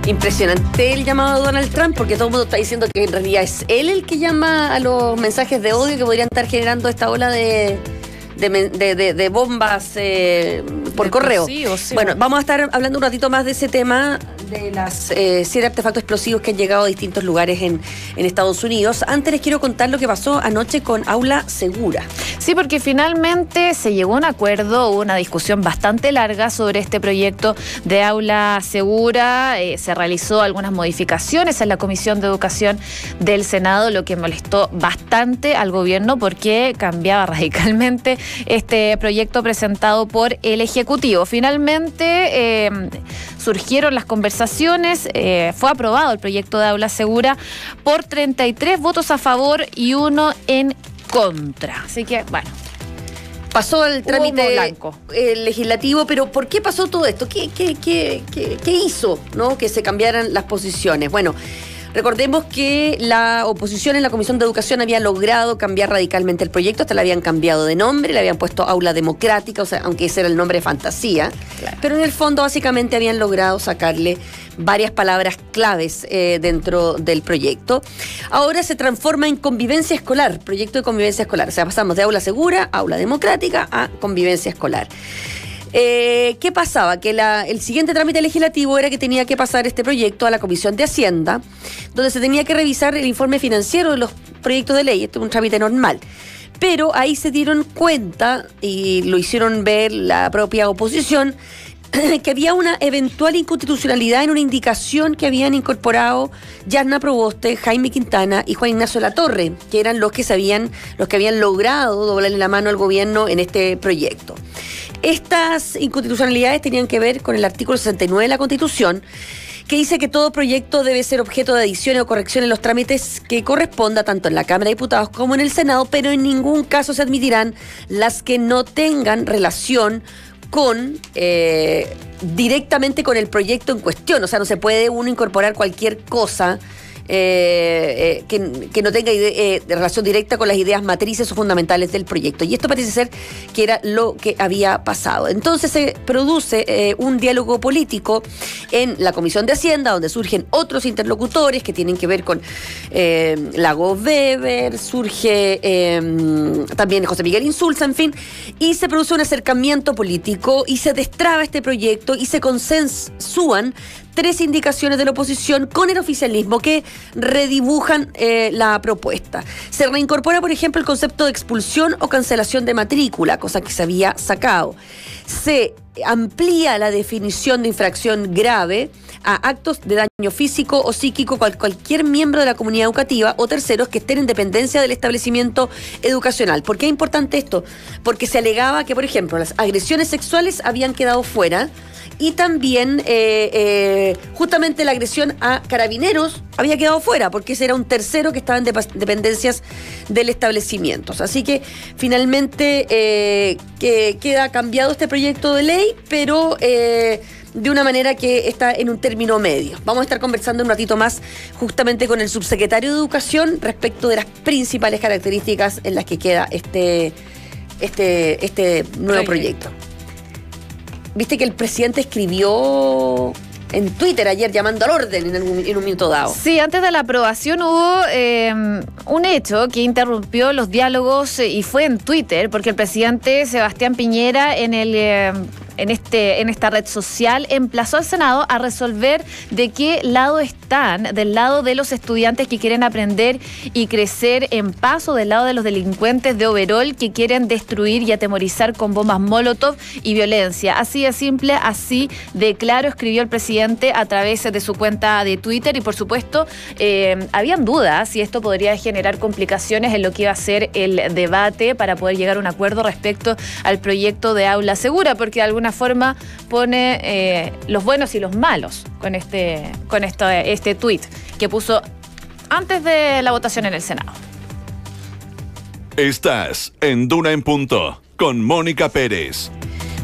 Impresionante el llamado de Donald Trump, porque todo el mundo está diciendo que en realidad es él el que llama a los mensajes de odio que podrían estar generando esta ola de bombas por correo. Sí. Bueno, vamos a estar hablando un ratito más de ese tema, de las 7 artefactos explosivos que han llegado a distintos lugares en Estados Unidos. Antes les quiero contar lo que pasó anoche con Aula Segura. Sí, porque finalmente se llegó a un acuerdo, hubo una discusión bastante larga sobre este proyecto de Aula Segura. Se realizó algunas modificaciones en la Comisión de Educación del Senado, lo que molestó bastante al gobierno porque cambiaba radicalmente este proyecto presentado por el Ejecutivo. Finalmente surgieron las conversaciones, fue aprobado el proyecto de Aula Segura por 33 votos a favor y 1 en contra. Así que, bueno. Pasó el trámite legislativo, pero ¿por qué pasó todo esto? ¿Qué hizo, ¿no?, que se cambiaran las posiciones? Bueno, recordemos que la oposición en la Comisión de Educación había logrado cambiar radicalmente el proyecto, hasta le habían cambiado de nombre, le habían puesto Aula Democrática, o sea, aunque ese era el nombre de fantasía, claro. Pero en el fondo básicamente habían logrado sacarle varias palabras claves dentro del proyecto. Ahora se transforma en convivencia escolar, proyecto de convivencia escolar, o sea, pasamos de Aula Segura, Aula Democrática a convivencia escolar. ¿Qué pasaba? Que el siguiente trámite legislativo era que tenía que pasar este proyecto a la Comisión de Hacienda, donde se tenía que revisar el informe financiero de los proyectos de ley. Esto es un trámite normal. Pero ahí se dieron cuenta, y lo hicieron ver la propia oposición, que había una eventual inconstitucionalidad en una indicación que habían incorporado Yarna Proboste, Jaime Quintana y Juan Ignacio Latorre, que eran los que habían logrado doblarle la mano al gobierno en este proyecto. Estas inconstitucionalidades tenían que ver con el artículo 69 de la Constitución, que dice que todo proyecto debe ser objeto de adición o corrección en los trámites que corresponda tanto en la Cámara de Diputados como en el Senado, pero en ningún caso se admitirán las que no tengan relación con directamente con el proyecto en cuestión. O sea, no se puede uno incorporar cualquier cosa que no tenga relación directa con las ideas matrices o fundamentales del proyecto. Y esto parece ser que era lo que había pasado. Entonces se produce un diálogo político en la Comisión de Hacienda, donde surgen otros interlocutores que tienen que ver con Lagos Weber, surge también José Miguel Insulza, en fin, y se produce un acercamiento político y se destraba este proyecto y se consensúan 3 indicaciones de la oposición con el oficialismo que redibujan la propuesta. Se reincorpora, por ejemplo, el concepto de expulsión o cancelación de matrícula, cosa que se había sacado. Se amplía la definición de infracción grave a actos de daño físico o psíquico cualquier miembro de la comunidad educativa o terceros que estén en dependencia del establecimiento educacional. ¿Por qué es importante esto? Porque se alegaba que, por ejemplo, las agresiones sexuales habían quedado fuera y también justamente la agresión a carabineros había quedado fuera, porque ese era un tercero que estaba en dependencias del establecimiento. Así que finalmente queda cambiado este proyecto de ley, pero de una manera que está en un término medio. Vamos a estar conversando un ratito más justamente con el subsecretario de Educación respecto de las principales características en las que queda este nuevo proyecto. Viste que el presidente escribió en Twitter ayer llamando al orden en un minuto dado. Sí, antes de la aprobación hubo un hecho que interrumpió los diálogos y fue en Twitter, porque el presidente Sebastián Piñera en esta red social emplazó al Senado a resolver de qué lado están, del lado de los estudiantes que quieren aprender y crecer en paz, o del lado de los delincuentes de overol que quieren destruir y atemorizar con bombas Molotov y violencia. Así de simple, así de claro, escribió el presidente a través de su cuenta de Twitter, y por supuesto habían dudas si esto podría generar complicaciones en lo que iba a ser el debate para poder llegar a un acuerdo respecto al proyecto de Aula Segura, porque de alguna forma pone los buenos y los malos con este tuit que puso antes de la votación en el Senado. Estás en Duna en Punto con Mónica Pérez.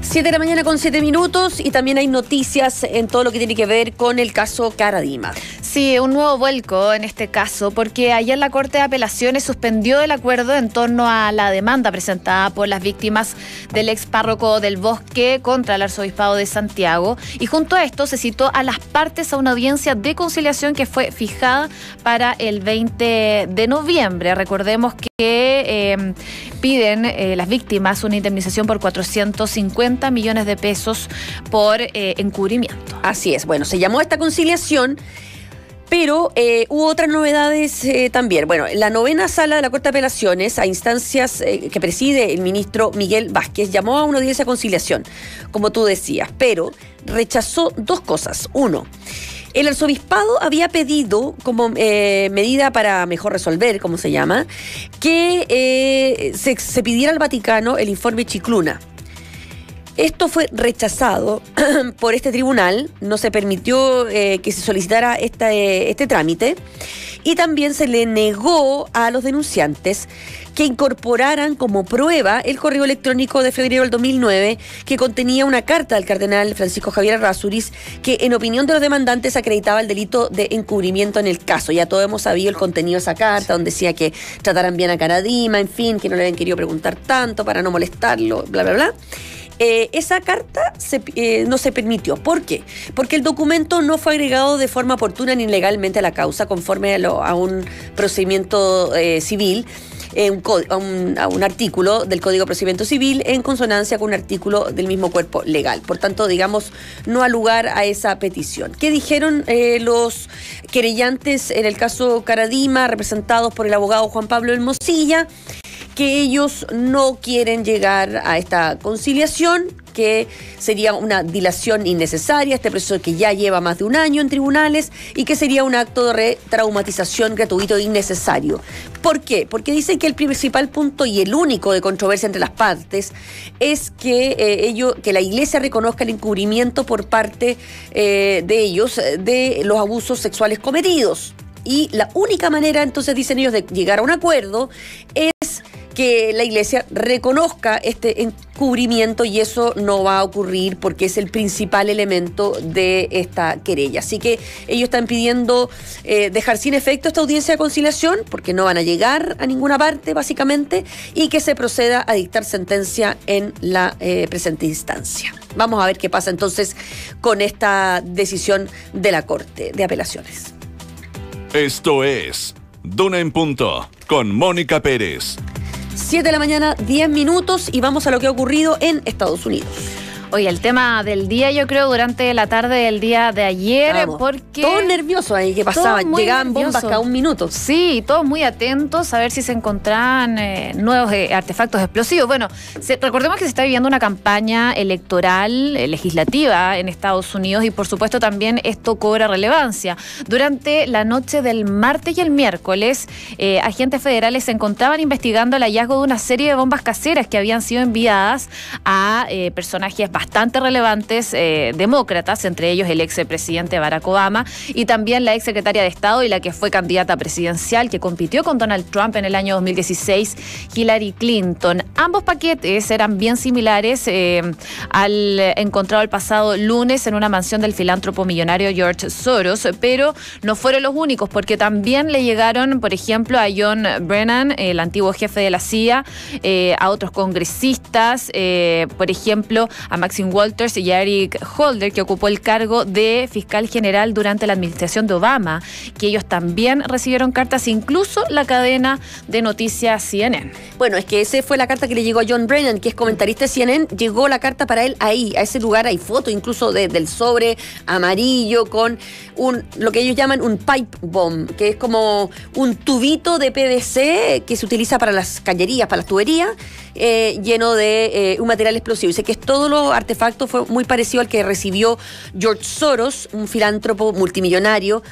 7 de la mañana con 7 minutos, y también hay noticias en todo lo que tiene que ver con el caso Cara Dima. Sí, un nuevo vuelco en este caso, porque ayer la Corte de Apelaciones suspendió el acuerdo en torno a la demanda presentada por las víctimas del ex párroco del Bosque contra el Arzobispado de Santiago, y junto a esto se citó a las partes a una audiencia de conciliación que fue fijada para el 20 de noviembre. Recordemos que piden las víctimas una indemnización por 450 millones de pesos por encubrimiento. Así es, bueno, se llamó a esta conciliación, pero hubo otras novedades también. Bueno, la 9ª Sala de la Corte de Apelaciones, a instancias que preside el ministro Miguel Vázquez, llamó a una audiencia de conciliación, como tú decías, pero rechazó dos cosas. Uno, el arzobispado había pedido, como medida para mejor resolver, como se llama, que se pidiera al Vaticano el informe Chicluna. Esto fue rechazado por este tribunal, no se permitió que se solicitara este trámite, y también se le negó a los denunciantes que incorporaran como prueba el correo electrónico de febrero del 2009 que contenía una carta del cardenal Francisco Javier Errázuriz que, en opinión de los demandantes, acreditaba el delito de encubrimiento en el caso. Ya todos hemos sabido el contenido de esa carta, donde decía que trataran bien a Caradima, en fin, que no le habían querido preguntar tanto para no molestarlo, bla, bla, bla. Esa carta no se permitió. ¿Por qué? Porque el documento no fue agregado de forma oportuna ni legalmente a la causa, conforme a un procedimiento civil, a un artículo del Código de Procedimiento Civil, en consonancia con un artículo del mismo cuerpo legal. Por tanto, digamos, no ha lugar a esa petición. ¿Qué dijeron los querellantes en el caso Caradima, representados por el abogado Juan Pablo Hermosilla? Que ellos no quieren llegar a esta conciliación, que sería una dilación innecesaria, este proceso que ya lleva más de un año en tribunales, y que sería un acto de retraumatización gratuito e innecesario. ¿Por qué? Porque dicen que el principal punto y el único de controversia entre las partes es que la Iglesia reconozca el encubrimiento por parte de ellos de los abusos sexuales cometidos. Y la única manera, entonces, dicen ellos, de llegar a un acuerdo es que la Iglesia reconozca este encubrimiento, y eso no va a ocurrir porque es el principal elemento de esta querella. Así que ellos están pidiendo dejar sin efecto esta audiencia de conciliación, porque no van a llegar a ninguna parte, básicamente, y que se proceda a dictar sentencia en la presente instancia. Vamos a ver qué pasa entonces con esta decisión de la Corte de Apelaciones. Esto es Duna en Punto, con Mónica Pérez. 7 de la mañana, 10 minutos, y vamos a lo que ha ocurrido en Estados Unidos. Oye, el tema del día, yo creo, durante la tarde del día de ayer, porque... Todos nerviosos ahí, ¿qué pasaba? Llegaban bombas cada un minuto. Sí, todos muy atentos a ver si se encontraban nuevos artefactos explosivos. Bueno, recordemos que se está viviendo una campaña electoral legislativa en Estados Unidos, y por supuesto también esto cobra relevancia. Durante la noche del martes y el miércoles, agentes federales se encontraban investigando el hallazgo de una serie de bombas caseras que habían sido enviadas a personajes bastante relevantes demócratas, entre ellos el expresidente Barack Obama y también la exsecretaria de Estado y la que fue candidata presidencial que compitió con Donald Trump en el año 2016, Hillary Clinton. Ambos paquetes eran bien similares al encontrado el pasado lunes en una mansión del filántropo millonario George Soros, pero no fueron los únicos, porque también le llegaron, por ejemplo, a John Brennan, el antiguo jefe de la CIA, a otros congresistas, por ejemplo, a Maxine Walters y a Eric Holder, que ocupó el cargo de fiscal general durante la administración de Obama, que ellos también recibieron cartas, incluso la cadena de noticias CNN. Bueno, es que esa fue la carta que le llegó a John Brennan, que es comentarista de CNN. Llegó la carta para él ahí, a ese lugar. Hay fotos incluso del sobre amarillo con lo que ellos llaman un pipe bomb, que es como un tubito de PVC que se utiliza para las cañerías, para las tuberías, lleno de un material explosivo. Dice que todos los artefactos fue muy parecido al que recibió George Soros, un filántropo multimillonario,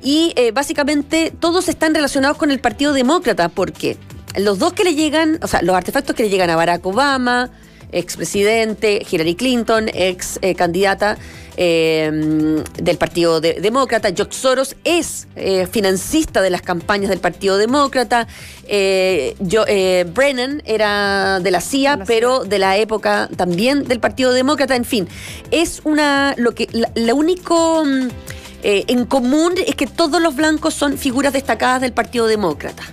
y básicamente todos están relacionados con el Partido Demócrata, porque los dos que le llegan, o sea, los artefactos que le llegan a Barack Obama, expresidente, Hillary Clinton, ex candidata del Partido Demócrata. George Soros es financista de las campañas del Partido Demócrata. Brennan era de la CIA, pero de la época también del Partido Demócrata. En fin, es la único en común es que todos los blancos son figuras destacadas del Partido Demócrata,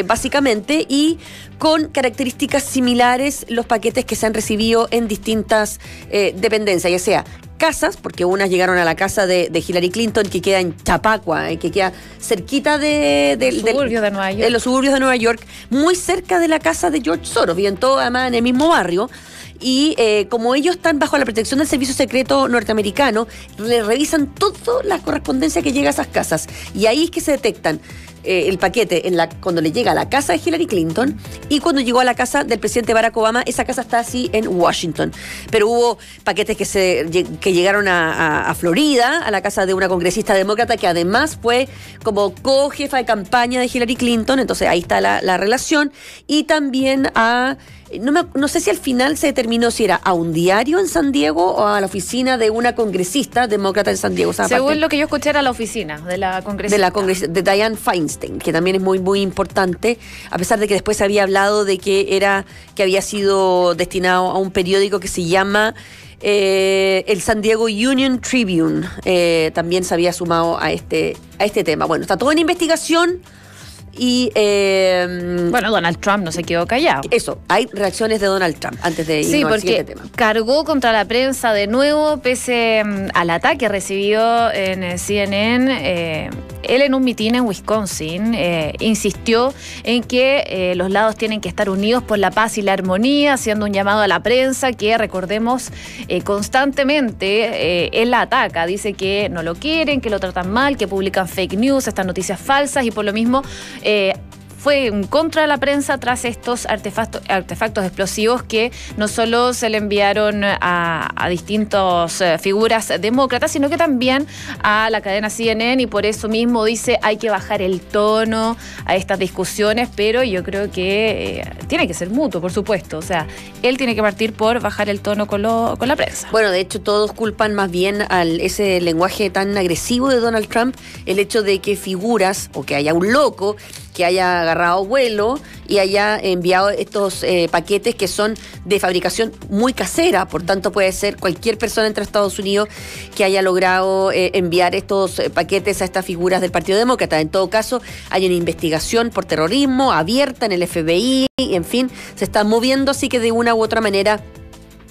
básicamente, y con características similares los paquetes que se han recibido en distintas dependencias, ya sea casas, porque unas llegaron a la casa de Hillary Clinton, que queda en Chapaqua, que queda cerquita de los suburbios de Nueva York, muy cerca de la casa de George Soros, viven todos además en el mismo barrio. Y como ellos están bajo la protección del Servicio Secreto norteamericano, le revisan toda la correspondencia que llega a esas casas. Y ahí es que se detectan el paquete cuando le llega a la casa de Hillary Clinton y cuando llegó a la casa del presidente Barack Obama. Esa casa está así en Washington. Pero hubo paquetes que llegaron a Florida, a la casa de una congresista demócrata que además fue como co-jefa de campaña de Hillary Clinton. Entonces ahí está la relación. Y también no sé si al final se determinó si era a un diario en San Diego o a la oficina de una congresista demócrata en San Diego. O sea, según lo que yo escuché, era la oficina de la congresista. De Dianne Feinstein, que también es muy, muy importante, a pesar de que después se había hablado de que había sido destinado a un periódico que se llama el San Diego Union Tribune. También se había sumado a este tema. Bueno, está todo en investigación. Y bueno, Donald Trump no se quedó callado. Eso, hay reacciones de Donald Trump antes de irnos al siguiente tema. Cargó contra la prensa de nuevo, pese al ataque recibido en CNN. Él en un mitin en Wisconsin insistió en que los lados tienen que estar unidos por la paz y la armonía, haciendo un llamado a la prensa que, recordemos, constantemente él la ataca. Dice que no lo quieren, que lo tratan mal, que publican fake news, estas noticias falsas, y por lo mismo fue en contra de la prensa tras estos artefactos explosivos que no solo se le enviaron a distintas figuras demócratas, sino que también a la cadena CNN, y por eso mismo dice hay que bajar el tono a estas discusiones, pero yo creo que tiene que ser mutuo, por supuesto. O sea, él tiene que partir por bajar el tono con la prensa. Bueno, de hecho todos culpan más bien ese lenguaje tan agresivo de Donald Trump, el hecho de que figuras, o que haya un loco que haya agarrado vuelo y haya enviado estos paquetes que son de fabricación muy casera. Por tanto, puede ser cualquier persona entre Estados Unidos que haya logrado enviar estos paquetes a estas figuras del Partido Demócrata. En todo caso, hay una investigación por terrorismo abierta en el FBI, y en fin, se está moviendo, así que de una u otra manera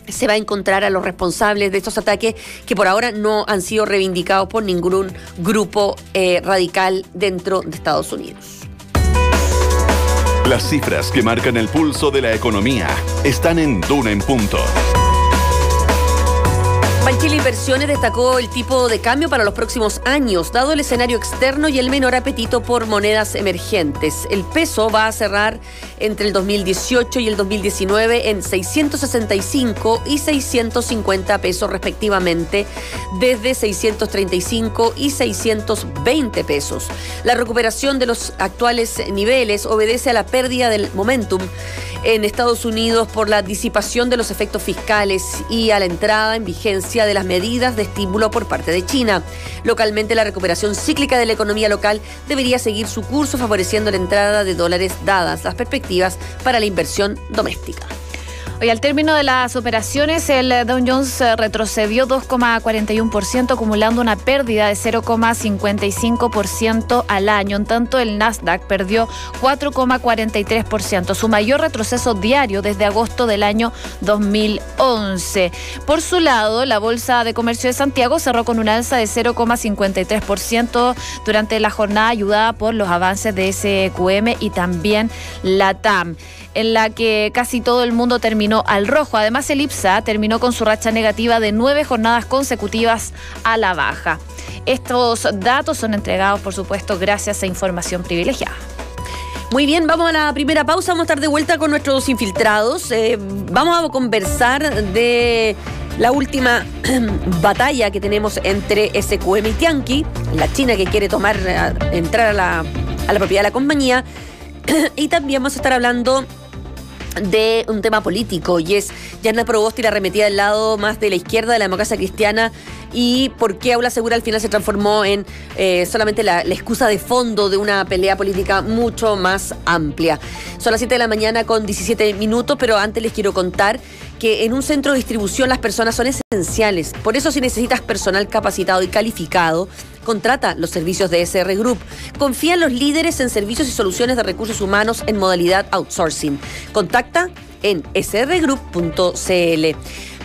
se va a encontrar a los responsables de estos ataques que por ahora no han sido reivindicados por ningún grupo radical dentro de Estados Unidos. Las cifras que marcan el pulso de la economía están en Duna en Punto. Banchile Inversiones destacó el tipo de cambio para los próximos años, dado el escenario externo y el menor apetito por monedas emergentes. El peso va a cerrar entre el 2018 y el 2019 en 665 y 650 pesos respectivamente, desde 635 y 620 pesos. La recuperación de los actuales niveles obedece a la pérdida del momentum en Estados Unidos por la disipación de los efectos fiscales y a la entrada en vigencia de las medidas de estímulo por parte de China. Localmente, la recuperación cíclica de la economía local debería seguir su curso, favoreciendo la entrada de dólares dadas las perspectivas para la inversión doméstica. Hoy, al término de las operaciones, el Dow Jones retrocedió 2,41%, acumulando una pérdida de 0,55% al año. En tanto, el Nasdaq perdió 4,43%, su mayor retroceso diario desde agosto del año 2011. Por su lado, la Bolsa de Comercio de Santiago cerró con un alza de 0,53% durante la jornada, ayudada por los avances de SQM y también LATAM, en la que casi todo el mundo terminó al rojo. Además, el IPSA terminó con su racha negativa de 9 jornadas consecutivas a la baja. Estos datos son entregados, por supuesto, gracias a información privilegiada. Muy bien, vamos a la primera pausa. Vamos a estar de vuelta con nuestros infiltrados. Vamos a conversar de la última batalla que tenemos entre SQM y Tianqi, la China que quiere entrar a la propiedad de la compañía. Y también vamos a estar hablando de un tema político, y es Yarna Proboste y la arremetida del lado más de la izquierda de la democracia cristiana, y por qué Aula Segura al final se transformó en solamente la excusa de fondo de una pelea política mucho más amplia. Son las 7 de la mañana con 17 minutos, pero antes les quiero contar que en un centro de distribución las personas son esenciales. Por eso, si necesitas personal capacitado y calificado, Contrata los servicios de SR Group. Confía en los líderes en servicios y soluciones de recursos humanos en modalidad outsourcing. Contacta en srgroup.cl.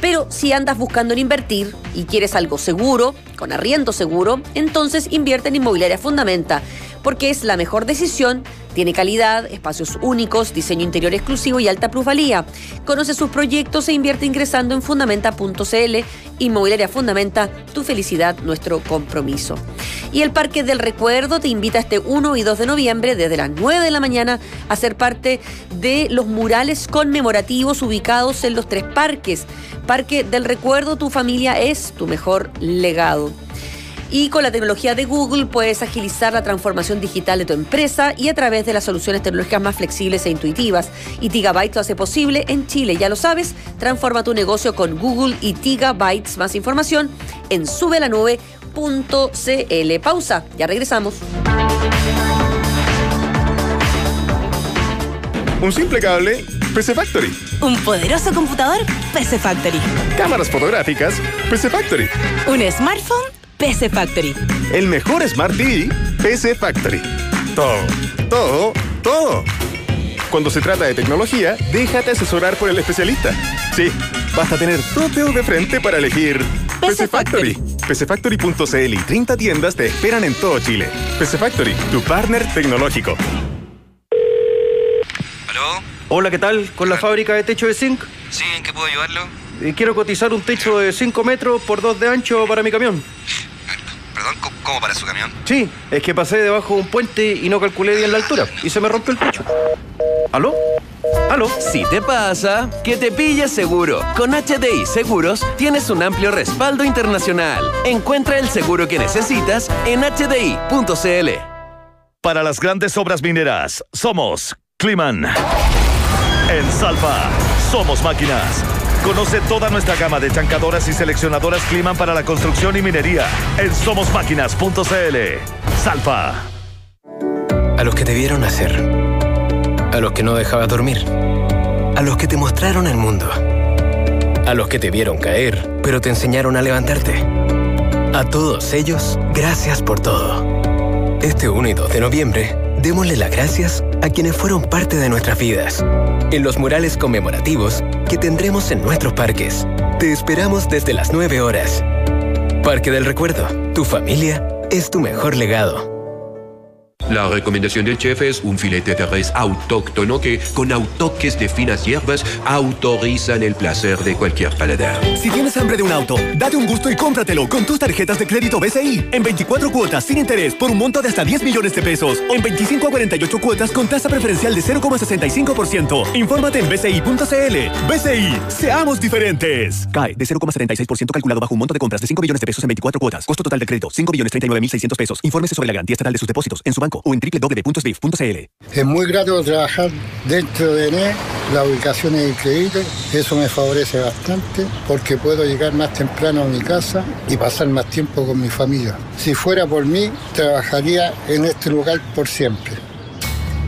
Pero si andas buscando en invertir y quieres algo seguro, con arriendo seguro, entonces invierte en Inmobiliaria Fundamenta, porque es la mejor decisión. Tiene calidad, espacios únicos, diseño interior exclusivo y alta plusvalía. Conoce sus proyectos e invierte ingresando en fundamenta.cl. Inmobiliaria Fundamenta, tu felicidad, nuestro compromiso. Y el Parque del Recuerdo te invita este 1 y 2 de noviembre, desde las 9 de la mañana, a ser parte de los murales conmemorativos ubicados en los 3 parques. Parque del Recuerdo, tu familia es tu mejor legado. Y con la tecnología de Google puedes agilizar la transformación digital de tu empresa y a través de las soluciones tecnológicas más flexibles e intuitivas. Y Tigabytes lo hace posible en Chile, ya lo sabes. Transforma tu negocio con Google y Tigabytes. Más información en subelanube.cl. Pausa, ya regresamos. Un simple cable, PC Factory. Un poderoso computador, PC Factory. Cámaras fotográficas, PC Factory. Un smartphone, PC Factory. El mejor Smart TV, PC Factory. Todo. Cuando se trata de tecnología, déjate asesorar por el especialista. Sí, basta tener 2 dedos de frente para elegir PC Factory. PCFactory.cl y 30 tiendas te esperan en todo Chile. PC Factory, tu partner tecnológico. ¿Aló? Hola, ¿qué tal? ¿Con la fábrica de techo de zinc? Sí, ¿en qué puedo ayudarlo? Quiero cotizar un techo de 5 metros por 2 de ancho para mi camión. Perdón, ¿cómo para su camión? Sí, es que pasé debajo de un puente y no calculé bien la altura y se me rompió el techo. ¿Aló? ¿Aló? Si te pasa, que te pilles seguro. Con HDI Seguros tienes un amplio respaldo internacional. Encuentra el seguro que necesitas en hdi.cl. Para las grandes obras mineras, somos Kliman. En Salva, somos máquinas. Conoce toda nuestra gama de chancadoras y seleccionadoras Kliman para la construcción y minería en somosmáquinas.cl. Salva. A los que te vieron nacer, a los que no dejabas dormir, a los que te mostraron el mundo, a los que te vieron caer, pero te enseñaron a levantarte. A todos ellos, gracias por todo. Este 1 y 2 de noviembre, démosle las gracias a quienes fueron parte de nuestras vidas, en los murales conmemorativos que tendremos en nuestros parques. Te esperamos desde las 9 horas. Parque del Recuerdo, tu familia es tu mejor legado. La recomendación del chef es un filete de res autóctono que, con toques de finas hierbas, autorizan el placer de cualquier paladar. Si tienes hambre de un auto, date un gusto y cómpratelo con tus tarjetas de crédito BCI en 24 cuotas sin interés por un monto de hasta 10 millones de pesos o en 25 a 48 cuotas con tasa preferencial de 0,65%. Infórmate en bci.cl. BCI, seamos diferentes. CAE de 0,76% calculado bajo un monto de compras de 5 millones de pesos en 24 cuotas. Costo total del crédito, 5.039.600 pesos. Infórmese sobre la garantía estatal de sus depósitos en su banco o en www.sbif.cl. Es muy grato trabajar dentro de ENE, la ubicación es increíble, eso me favorece bastante porque puedo llegar más temprano a mi casa y pasar más tiempo con mi familia. Si fuera por mí, trabajaría en este lugar por siempre.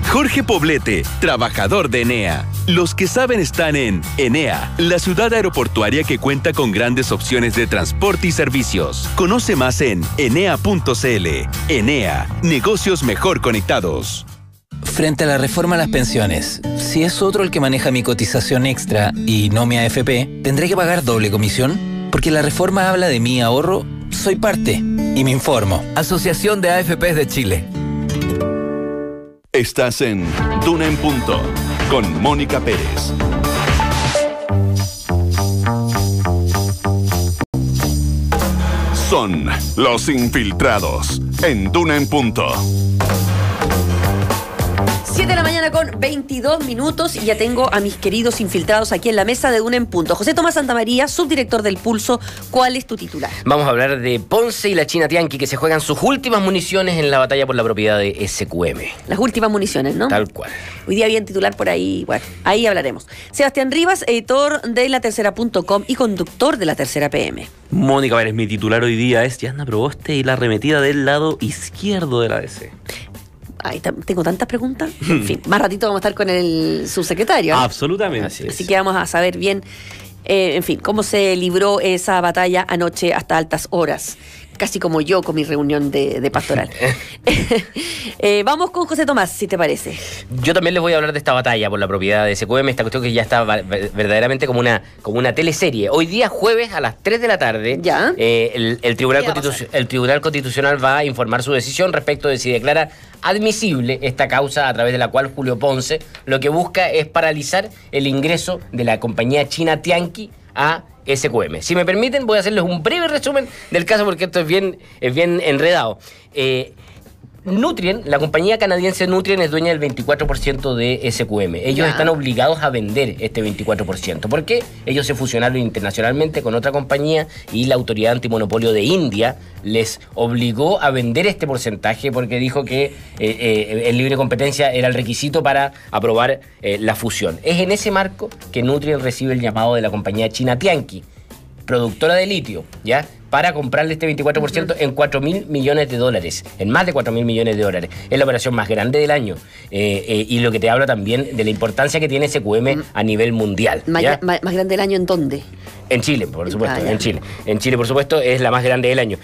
Jorge Poblete, trabajador de Enea. Los que saben están en Enea, la ciudad aeroportuaria que cuenta con grandes opciones de transporte y servicios. Conoce más en enea.cl. Enea, negocios mejor conectados. Frente a la reforma a las pensiones, si es otro el que maneja mi cotización extra y no mi AFP, ¿tendré que pagar doble comisión? Porque la reforma habla de mi ahorro, soy parte y me informo. Asociación de AFPs de Chile. Estás en Duna en Punto, con Mónica Pérez. Son los infiltrados en Duna en Punto. 7 de la mañana con 22 minutos y ya tengo a mis queridos infiltrados aquí en la mesa de Duna en Punto. José Tomás Santamaría, subdirector del Pulso, ¿cuál es tu titular? Vamos a hablar de Ponce y la China Tianqi, que se juegan sus últimas municiones en la batalla por la propiedad de SQM. Las últimas municiones, ¿no? Tal cual. Hoy día había titular por ahí, bueno, ahí hablaremos. Sebastián Rivas, editor de latercera.com y conductor de La Tercera PM. Mónica Pérez, mi titular hoy día es Yasna Proboste y la arremetida del lado izquierdo de la DC. Ay, tengo tantas preguntas. En fin, más ratito vamos a estar con el subsecretario, ¿no? Absolutamente. Así que vamos a saber bien, en fin, cómo se libró esa batalla anoche hasta altas horas. casi como yo con mi reunión de pastoral. Vamos con José Tomás, si te parece. Yo también les voy a hablar de esta batalla por la propiedad de SQM, esta cuestión que ya está verdaderamente como una teleserie. Hoy día, jueves, a las 3 de la tarde, ¿ya? El Tribunal Constitucional va a informar su decisión respecto de si declara admisible esta causa a través de la cual Julio Ponce lo que busca es paralizar el ingreso de la compañía china Tianqi a SQM. Si me permiten, voy a hacerles un breve resumen del caso porque esto es bien enredado. Nutrien, la compañía canadiense Nutrien es dueña del 24% de SQM. Ellos están obligados a vender este 24%. ¿Por qué? Ellos se fusionaron internacionalmente con otra compañía y la autoridad antimonopolio de India les obligó a vender este porcentaje porque dijo que el libre competencia era el requisito para aprobar la fusión. Es en ese marco que Nutrien recibe el llamado de la compañía china Tianqi, productora de litio, ¿ya?, para comprarle este 24% en $4.000 millones, en más de $4.000 millones. Es la operación más grande del año. Y lo que te habla también de la importancia que tiene SQM a nivel mundial. ¿Más grande del año en dónde? En Chile, por supuesto. En Chile, por supuesto, es la más grande del año.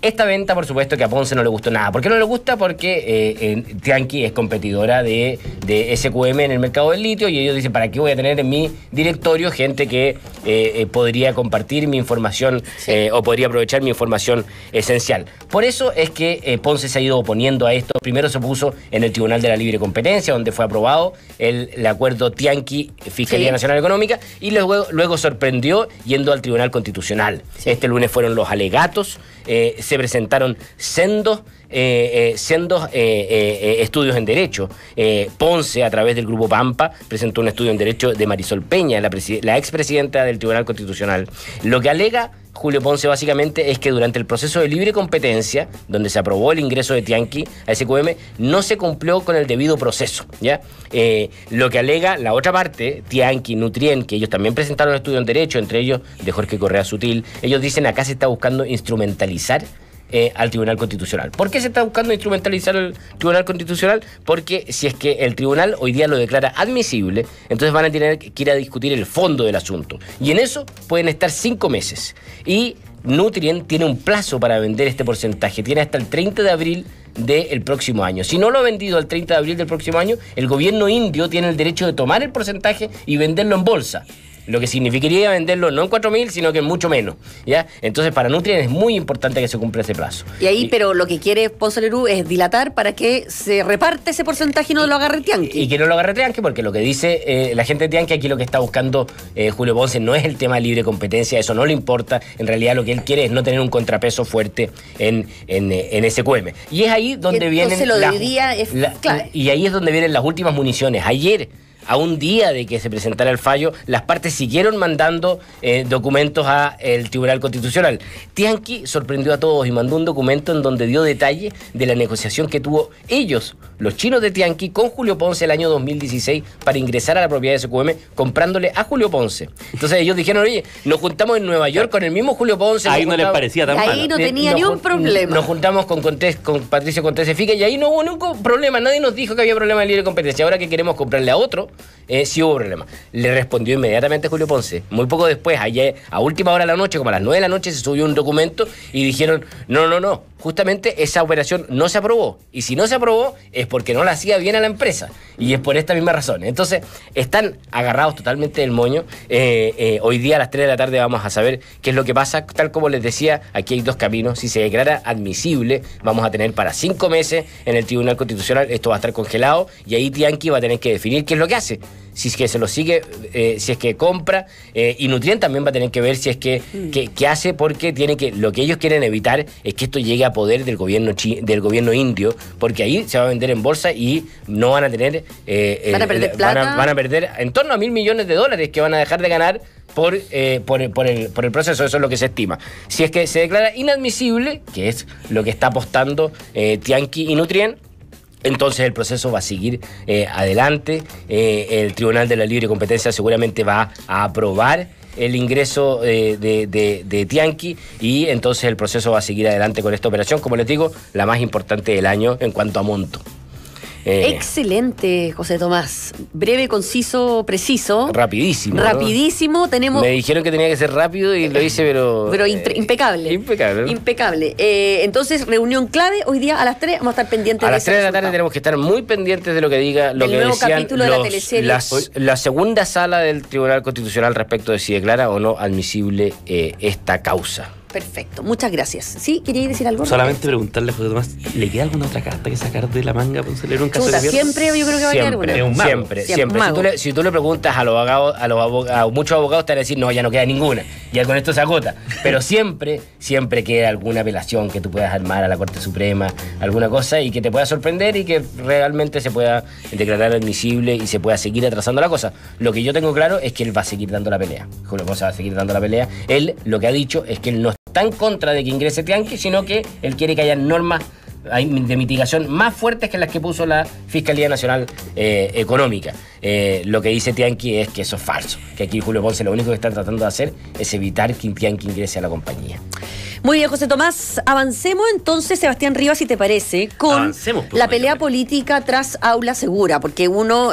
Esta venta, por supuesto, que a Ponce no le gustó nada. ¿Por qué no le gusta? Porque Tianqi es competidora de SQM en el mercado del litio y ellos dicen, ¿para qué voy a tener en mi directorio gente que podría compartir mi información o podría aprovechar mi información esencial? Por eso es que Ponce se ha ido oponiendo a esto. Primero se puso en el Tribunal de la Libre Competencia, donde fue aprobado el acuerdo Tianqi-Fiscalía Nacional Económica, y luego sorprendió yendo al Tribunal Constitucional. Este lunes fueron los alegatos. Se presentaron sendos estudios en Derecho. Ponce, a través del Grupo Pampa, presentó un estudio en Derecho de Marisol Peña, la expresidenta del Tribunal Constitucional. Lo que alega Julio Ponce básicamente es que durante el proceso de libre competencia, donde se aprobó el ingreso de Tianqi a SQM, no se cumplió con el debido proceso, ¿ya? Lo que alega la otra parte, Tianqi, Nutrien, que ellos también presentaron estudio en Derecho, entre ellos de Jorge Correa Sutil, ellos dicen acá se está buscando instrumentalizar al Tribunal Constitucional. ¿Por qué se está buscando instrumentalizar el Tribunal Constitucional? Porque si es que el tribunal hoy día lo declara admisible, entonces van a tener que ir a discutir el fondo del asunto. Y en eso pueden estar 5 meses. Y Nutrien tiene un plazo para vender este porcentaje. Tiene hasta el 30 de abril del próximo año. Si no lo ha vendido al 30 de abril del próximo año, el gobierno indio tiene el derecho de tomar el porcentaje y venderlo en bolsa. Lo que significaría venderlo no en 4.000, sino que en mucho menos, ¿ya? Entonces, para Nutrien es muy importante que se cumpla ese plazo. Y ahí, pero lo que quiere Ponce Lerú es dilatar para que se reparte ese porcentaje y no lo agarre Tianqi. Y que no lo agarre Tianqui, porque lo que dice la gente de Tianqui, aquí lo que está buscando Julio Ponce no es el tema de libre competencia, eso no le importa. En realidad, lo que él quiere es no tener un contrapeso fuerte en SQM. Y es ahí donde vienen. Y ahí es donde vienen las últimas municiones. Ayer, a un día de que se presentara el fallo, las partes siguieron mandando documentos al Tribunal Constitucional. Tianqi sorprendió a todos y mandó un documento en donde dio detalle de la negociación que tuvo ellos, los chinos de Tianqi, con Julio Ponce el año 2016 para ingresar a la propiedad de SQM comprándole a Julio Ponce. Entonces ellos dijeron, oye, nos juntamos en Nueva York con el mismo Julio Ponce. Ahí no les parecía tan malo. Ahí no tenía ni un problema. Nos juntamos con Patricio Contreras Fica y ahí no hubo ningún problema. Nadie nos dijo que había problema de libre competencia. Ahora que queremos comprarle a otro, sí hubo problema. Le respondió inmediatamente Julio Ponce. Muy poco después, ayer, a última hora de la noche, como a las 9 de la noche, se subió un documento y dijeron, no. Justamente esa operación no se aprobó. Y si no se aprobó, es porque no la hacía bien a la empresa. Y es por esta misma razón. Entonces, están agarrados totalmente del moño. Hoy día a las 3 de la tarde vamos a saber qué es lo que pasa. Tal como les decía, aquí hay dos caminos. Si se declara admisible, vamos a tener para 5 meses en el Tribunal Constitucional. Esto va a estar congelado. Y ahí Tianqi va a tener que definir qué es lo que hace. Si es que se lo sigue, si es que compra, y Nutrien también va a tener que ver si es que qué hace, porque lo que ellos quieren evitar es que esto llegue a poder del gobierno indio, porque ahí se va a vender en bolsa y no van a tener van a perder plata, van a perder en torno a $1.000 millones que van a dejar de ganar por el proceso. Eso es lo que se estima. Si es que se declara inadmisible, que es lo que está apostando Tianqi y Nutrien, entonces el proceso va a seguir adelante. El Tribunal de la Libre Competencia seguramente va a aprobar el ingreso de Tianqi y entonces el proceso va a seguir adelante con esta operación, como les digo, la más importante del año en cuanto a monto. Excelente, José Tomás. Breve, conciso, preciso. Rapidísimo. Rapidísimo. ¿No? Tenemos... Me dijeron que tenía que ser rápido y lo hice, pero... Pero impecable. Impecable. Impecable. Entonces, reunión clave. Hoy día a las 3 vamos a estar pendientes a las 3 de la tarde tenemos que estar muy pendientes de lo que diga, lo que nuevo decían capítulo de la teleserie. la segunda sala del Tribunal Constitucional respecto de si declara o no admisible esta causa. Perfecto, muchas gracias. ¿Sí? ¿Queríais decir algo? Solamente preguntarle a José Tomás, ¿le queda alguna otra carta que sacar de la manga para celebrar un caso de siempre yo creo que va a quedar una. Siempre. Si tú le preguntas a los abogados, a muchos abogados te van a decir, no, ya no queda ninguna, ya con esto se agota. Pero siempre queda alguna apelación que tú puedas armar a la Corte Suprema, alguna cosa y que te pueda sorprender y que realmente se pueda declarar admisible y se pueda seguir atrasando la cosa. Lo que yo tengo claro es que él va a seguir dando la pelea. Julio Ponce va a seguir dando la pelea. Él lo que ha dicho es que él no está en contra de que ingrese Tianqui, sino que él quiere que haya normas de mitigación más fuertes que las que puso la Fiscalía Nacional Económica. Lo que dice Tianqui es que eso es falso, que aquí Julio Ponce lo único que está tratando de hacer es evitar que Tianqui ingrese a la compañía. Muy bien, José Tomás, avancemos entonces, Sebastián Rivas, si te parece, con la pelea política tras Aula Segura, porque uno,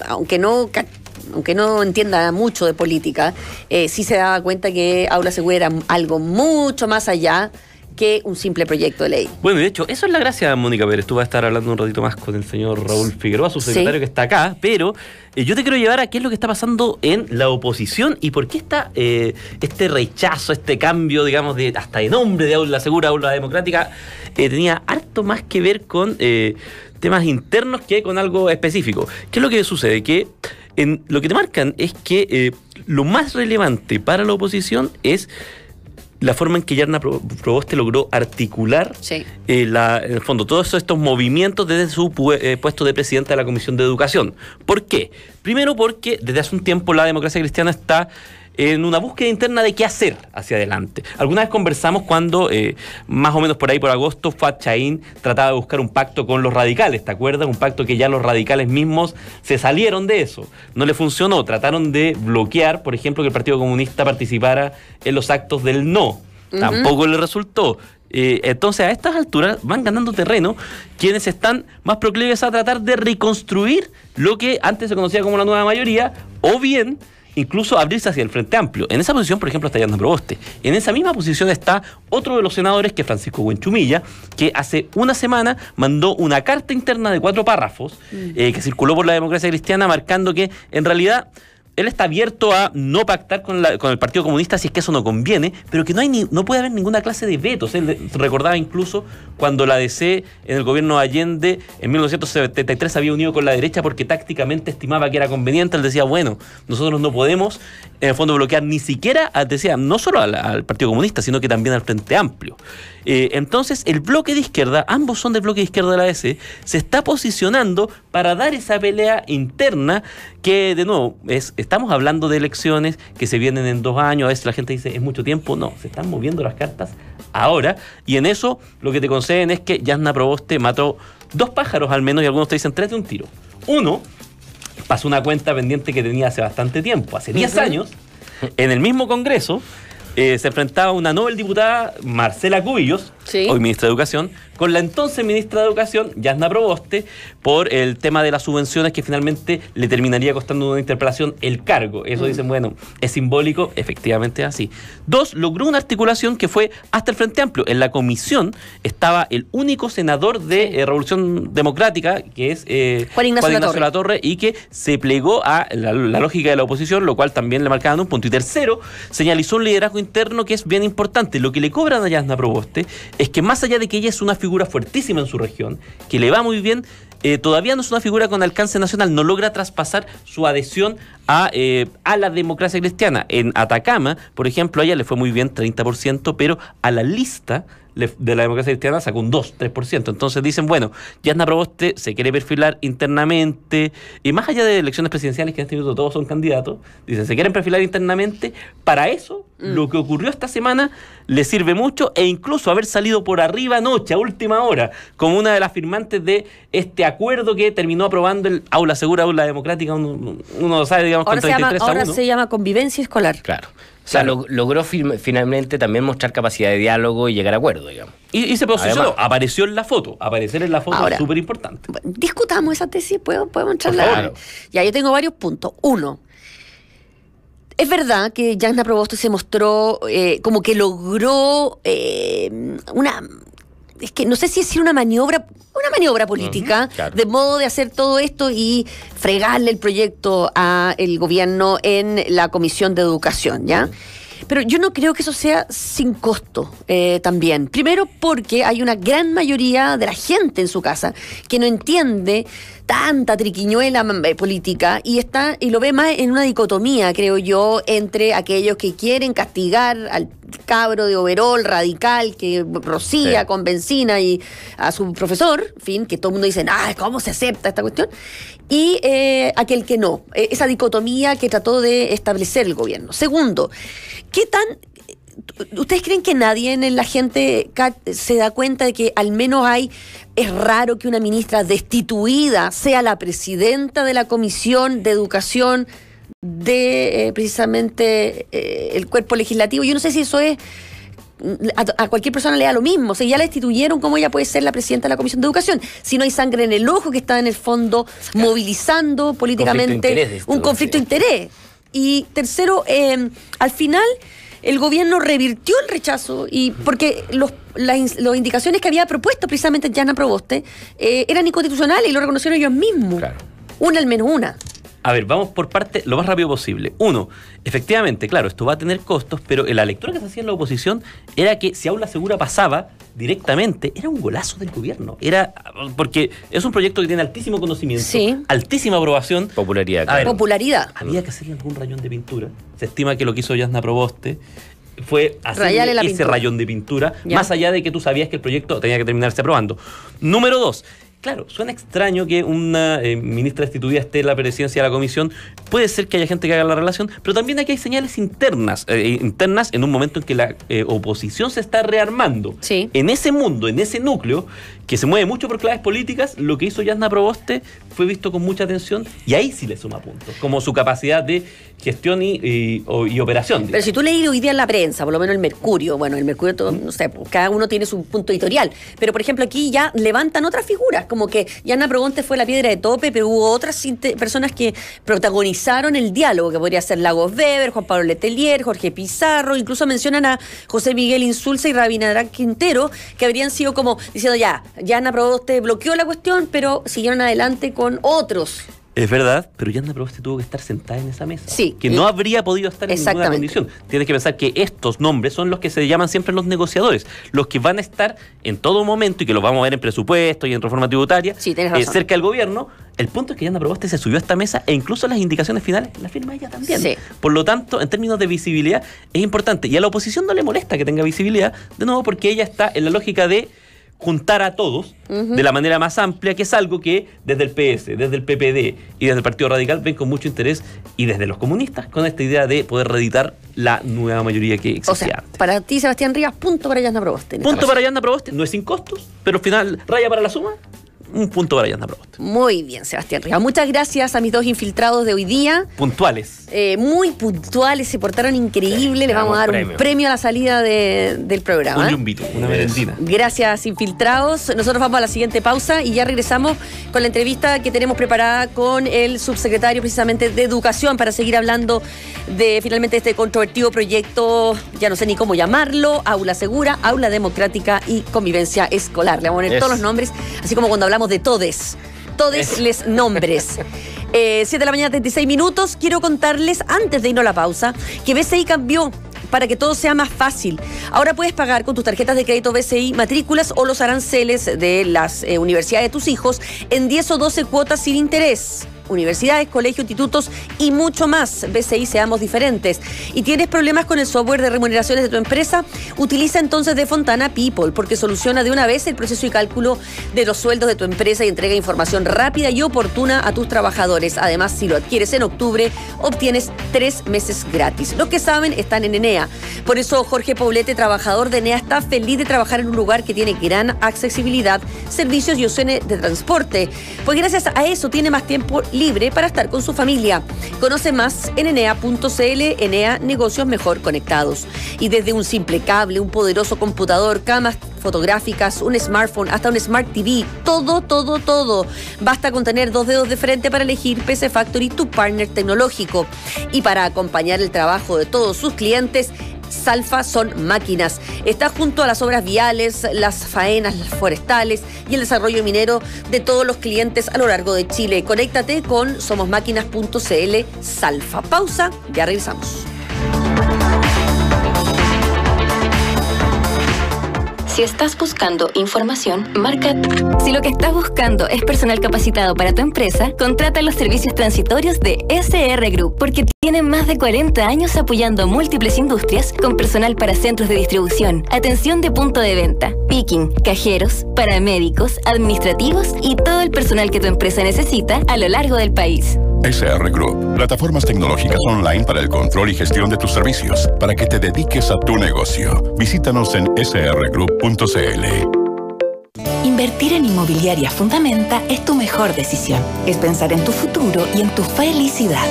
aunque no entienda mucho de política, sí se daba cuenta que Aula Segura era algo mucho más allá que un simple proyecto de ley. Bueno, de hecho, eso es la gracia, Mónica Pérez. Tú vas a estar hablando un ratito más con el señor Raúl Figueroa, su secretario que está acá, pero yo te quiero llevar a qué es lo que está pasando en la oposición y por qué está este rechazo, este cambio, digamos, hasta de nombre de Aula Segura, Aula Democrática, tenía harto más que ver con temas internos que con algo específico. ¿Qué es lo que sucede? Que lo que te marcan es que lo más relevante para la oposición es la forma en que Yarna Proboste logró articular en el fondo todos estos movimientos desde su puesto de presidenta de la Comisión de Educación. ¿Por qué? Primero porque desde hace un tiempo la democracia cristiana está en una búsqueda interna de qué hacer hacia adelante. Alguna vez conversamos cuando, más o menos por ahí por agosto, Fuad Chaín trataba de buscar un pacto con los radicales, ¿te acuerdas? Un pacto que ya los radicales mismos se salieron de eso. No le funcionó. Trataron de bloquear, por ejemplo, que el Partido Comunista participara en los actos del no. Tampoco le resultó. Entonces, a estas alturas van ganando terreno quienes están más proclives a tratar de reconstruir lo que antes se conocía como la nueva mayoría, o bien incluso abrirse hacia el Frente Amplio. En esa posición, por ejemplo, está Yarna Proboste. En esa misma posición está otro de los senadores, que es Francisco Buenchumilla, que hace una semana mandó una carta interna de 4 párrafos que circuló por la democracia cristiana, marcando que, en realidad, él está abierto a no pactar con el Partido Comunista si es que eso no conviene, pero que no puede haber ninguna clase de vetos. Él recordaba incluso cuando la DC en el gobierno de Allende en 1973 había unido con la derecha porque tácticamente estimaba que era conveniente. Él decía, bueno, nosotros no podemos en el fondo bloquear ni siquiera, decía, no solo al Partido Comunista, sino que también al Frente Amplio. Entonces el bloque de izquierda, ambos son del bloque de izquierda de la DC, se está posicionando para dar esa pelea interna que, de nuevo, estamos hablando de elecciones que se vienen en 2 años. A veces la gente dice, ¿es mucho tiempo? No, se están moviendo las cartas ahora, y en eso lo que te conceden es que Yarna Proboste mató 2 pájaros al menos, y algunos te dicen 3 de un tiro. Uno, pasó una cuenta pendiente que tenía hace bastante tiempo, hace 10 años, en el mismo Congreso. Se enfrentaba una Nobel diputada, Marcela Cubillos, hoy ministra de Educación, con la entonces ministra de Educación, Yarna Proboste, por el tema de las subvenciones que finalmente le terminaría costando una interpelación el cargo. Eso dicen, bueno, es simbólico, efectivamente es así. 2, logró una articulación que fue hasta el Frente Amplio. En la comisión estaba el único senador de Revolución Democrática, que es Juan Ignacio Latorre, y que se plegó a la lógica de la oposición, lo cual también le marcaban un punto. Y tercero, señalizó un liderazgo interno que es bien importante. Lo que le cobran a Yarna Proboste es que, más allá de que ella es una figura fuertísima en su región, que le va muy bien, todavía no es una figura con alcance nacional, no logra traspasar su adhesión a la democracia cristiana. En Atacama, por ejemplo, a ella le fue muy bien, 30%, pero a la lista de la democracia cristiana sacó un 2-3%. Entonces dicen, bueno, Yarna Proboste se quiere perfilar internamente, y más allá de elecciones presidenciales, que en este minuto todos son candidatos, dicen, se quieren perfilar internamente. Para eso, lo que ocurrió esta semana le sirve mucho, e incluso haber salido por arriba anoche, a última hora, como una de las firmantes de este acuerdo que terminó aprobando el Aula Segura, Aula Democrática, uno sabe, digamos, ahora con 33 a 1. Ahora se llama convivencia escolar. Claro. O sea, logró finalmente también mostrar capacidad de diálogo y llegar a acuerdo, digamos. Y se posicionó, además, apareció en la foto. Aparecer en la foto es súper importante. Discutamos esa tesis, ¿podemos entrarla? Claro. Ya, yo tengo varios puntos. Uno, es verdad que Jasna Proboste se mostró como que logró es que no sé si decir una maniobra política, claro, de modo de hacer todo esto y fregarle el proyecto al gobierno en la Comisión de Educación, ¿ya? Pero yo no creo que eso sea sin costo también. Primero porque hay una gran mayoría de la gente en su casa que no entiende tanta triquiñuela política y lo ve más en una dicotomía, creo yo, entre aquellos que quieren castigar al cabro de overol radical que rocía con benzina y a su profesor, en fin, que todo el mundo dice, ¿cómo se acepta esta cuestión? Y aquel que no, esa dicotomía que trató de establecer el gobierno. Segundo, ¿ustedes creen que nadie en la gente se da cuenta de que al menos es raro que una ministra destituida sea la presidenta de la Comisión de Educación de precisamente el cuerpo legislativo? Yo no sé si eso es... A cualquier persona le da lo mismo. O sea, ya la destituyeron, ¿cómo ella puede ser la presidenta de la Comisión de Educación? Si no hay sangre en el ojo que está en el fondo movilizando políticamente un conflicto de interés. Y tercero, al final el gobierno revirtió el rechazo porque las indicaciones que había propuesto precisamente Jasna Proboste eran inconstitucionales y lo reconocieron ellos mismos. Claro. Al menos una. A ver, vamos por parte lo más rápido posible. Uno, efectivamente, claro, esto va a tener costos, pero la lectura que se hacía en la oposición era que si Aula Segura pasaba directamente, era un golazo del gobierno. Porque es un proyecto que tiene altísimo conocimiento, altísima aprobación. Popularidad. Claro. Popularidad. Había que hacerle algún rayón de pintura. Se estima que lo que hizo Jasna Proboste fue hacerle ese rayón de pintura, más allá de que tú sabías que el proyecto tenía que terminarse aprobando. Número 2. Claro, suena extraño que una ministra destituida esté en la presidencia de la comisión. Puede ser que haya gente que haga la relación, pero también aquí hay señales internas en un momento en que la oposición se está rearmando. Sí. En ese mundo, en ese núcleo, que se mueve mucho por claves políticas, lo que hizo Jasna Proboste fue visto con mucha atención y ahí sí le suma puntos, como su capacidad de gestión y operación. Pero si tú leí hoy día en la prensa, por lo menos el Mercurio, no sé, cada uno tiene su punto editorial, pero por ejemplo aquí ya levantan otras figuras, como que Jasna Proboste fue la piedra de tope, pero hubo otras personas que protagonizaron el diálogo, que podría ser Lagos Weber, Juan Pablo Letelier, Jorge Pizarro, incluso mencionan a José Miguel Insulza y Rabindranath Quintero, que habrían sido como diciendo Jasna Proboste bloqueó la cuestión, pero siguieron adelante con otros. Es verdad, pero Jasna Proboste tuvo que estar sentada en esa mesa. Sí. Que no habría podido estar en ninguna condición. Tienes que pensar que estos nombres son los que se llaman siempre los negociadores, los que van a estar en todo momento y que los vamos a ver en presupuesto y en reforma tributaria, cerca del gobierno. El punto es que Jasna Proboste se subió a esta mesa e incluso las indicaciones finales las firma ella también. Sí. Por lo tanto, en términos de visibilidad, es importante. Y a la oposición no le molesta que tenga visibilidad, de nuevo porque ella está en la lógica de juntar a todos de la manera más amplia, que es algo que desde el PS, desde el PPD y desde el Partido Radical ven con mucho interés, y desde los comunistas con esta idea de poder reeditar la nueva mayoría que existía antes. Para ti, Sebastián Rivas, punto para Jasna Proboste. Punto para Jasna Proboste, no es sin costos, pero al final raya para la suma. Un punto para Jasna Proboste. Muy bien, Sebastián Rivas. Muchas gracias a mis dos infiltrados de hoy día. Puntuales. Muy puntuales, se portaron increíble. Les vamos a dar un premio a la salida del programa. Un yumbito, una merendina. Gracias, infiltrados. Nosotros vamos a la siguiente pausa y ya regresamos con la entrevista que tenemos preparada con el subsecretario precisamente de Educación para seguir hablando de finalmente este controvertido proyecto, ya no sé ni cómo llamarlo, Aula Segura, Aula Democrática y Convivencia Escolar. Le vamos a poner todos los nombres, así como cuando hablamos de todes les nombres. 7 de la mañana, 36 minutos. Quiero contarles, antes de irnos a la pausa, que BCI cambió para que todo sea más fácil. Ahora puedes pagar con tus tarjetas de crédito BCI matrículas o los aranceles de las universidades de tus hijos en 10 o 12 cuotas sin interés. Universidades, colegios, institutos y mucho más. BCI, seamos diferentes. ¿Y tienes problemas con el software de remuneraciones de tu empresa? Utiliza entonces de Fontana People, porque soluciona de una vez el proceso y cálculo de los sueldos de tu empresa y entrega información rápida y oportuna a tus trabajadores. Además, si lo adquieres en octubre, obtienes 3 meses gratis. Los que saben están en Enea. Por eso Jorge Poblete, trabajador de Enea, está feliz de trabajar en un lugar que tiene gran accesibilidad, servicios y opciones de transporte. Pues gracias a eso tiene más tiempo libre para estar con su familia. Conoce más en enea.cl. Enea, negocios mejor conectados. Y desde un simple cable, un poderoso computador, camas fotográficas, un smartphone, hasta un Smart TV, todo. Basta con tener 2 dedos de frente para elegir PC Factory, tu partner tecnológico. Y para acompañar el trabajo de todos sus clientes, Salfa son máquinas. Está junto a las obras viales, las faenas forestales y el desarrollo minero de todos los clientes a lo largo de Chile. Conéctate con somosmáquinas.cl. Salfa. Pausa, ya regresamos. Si estás buscando información, marca. Si lo que estás buscando es personal capacitado para tu empresa, contrata los servicios transitorios de SR Group, porque tienen más de 40 años apoyando a múltiples industrias con personal para centros de distribución, atención de punto de venta, picking, cajeros, paramédicos, administrativos y todo el personal que tu empresa necesita a lo largo del país. SR Group, plataformas tecnológicas online para el control y gestión de tus servicios, para que te dediques a tu negocio. Visítanos en srgroup.cl. Invertir en Inmobiliaria Fundamenta es tu mejor decisión. Es pensar en tu futuro y en tu felicidad.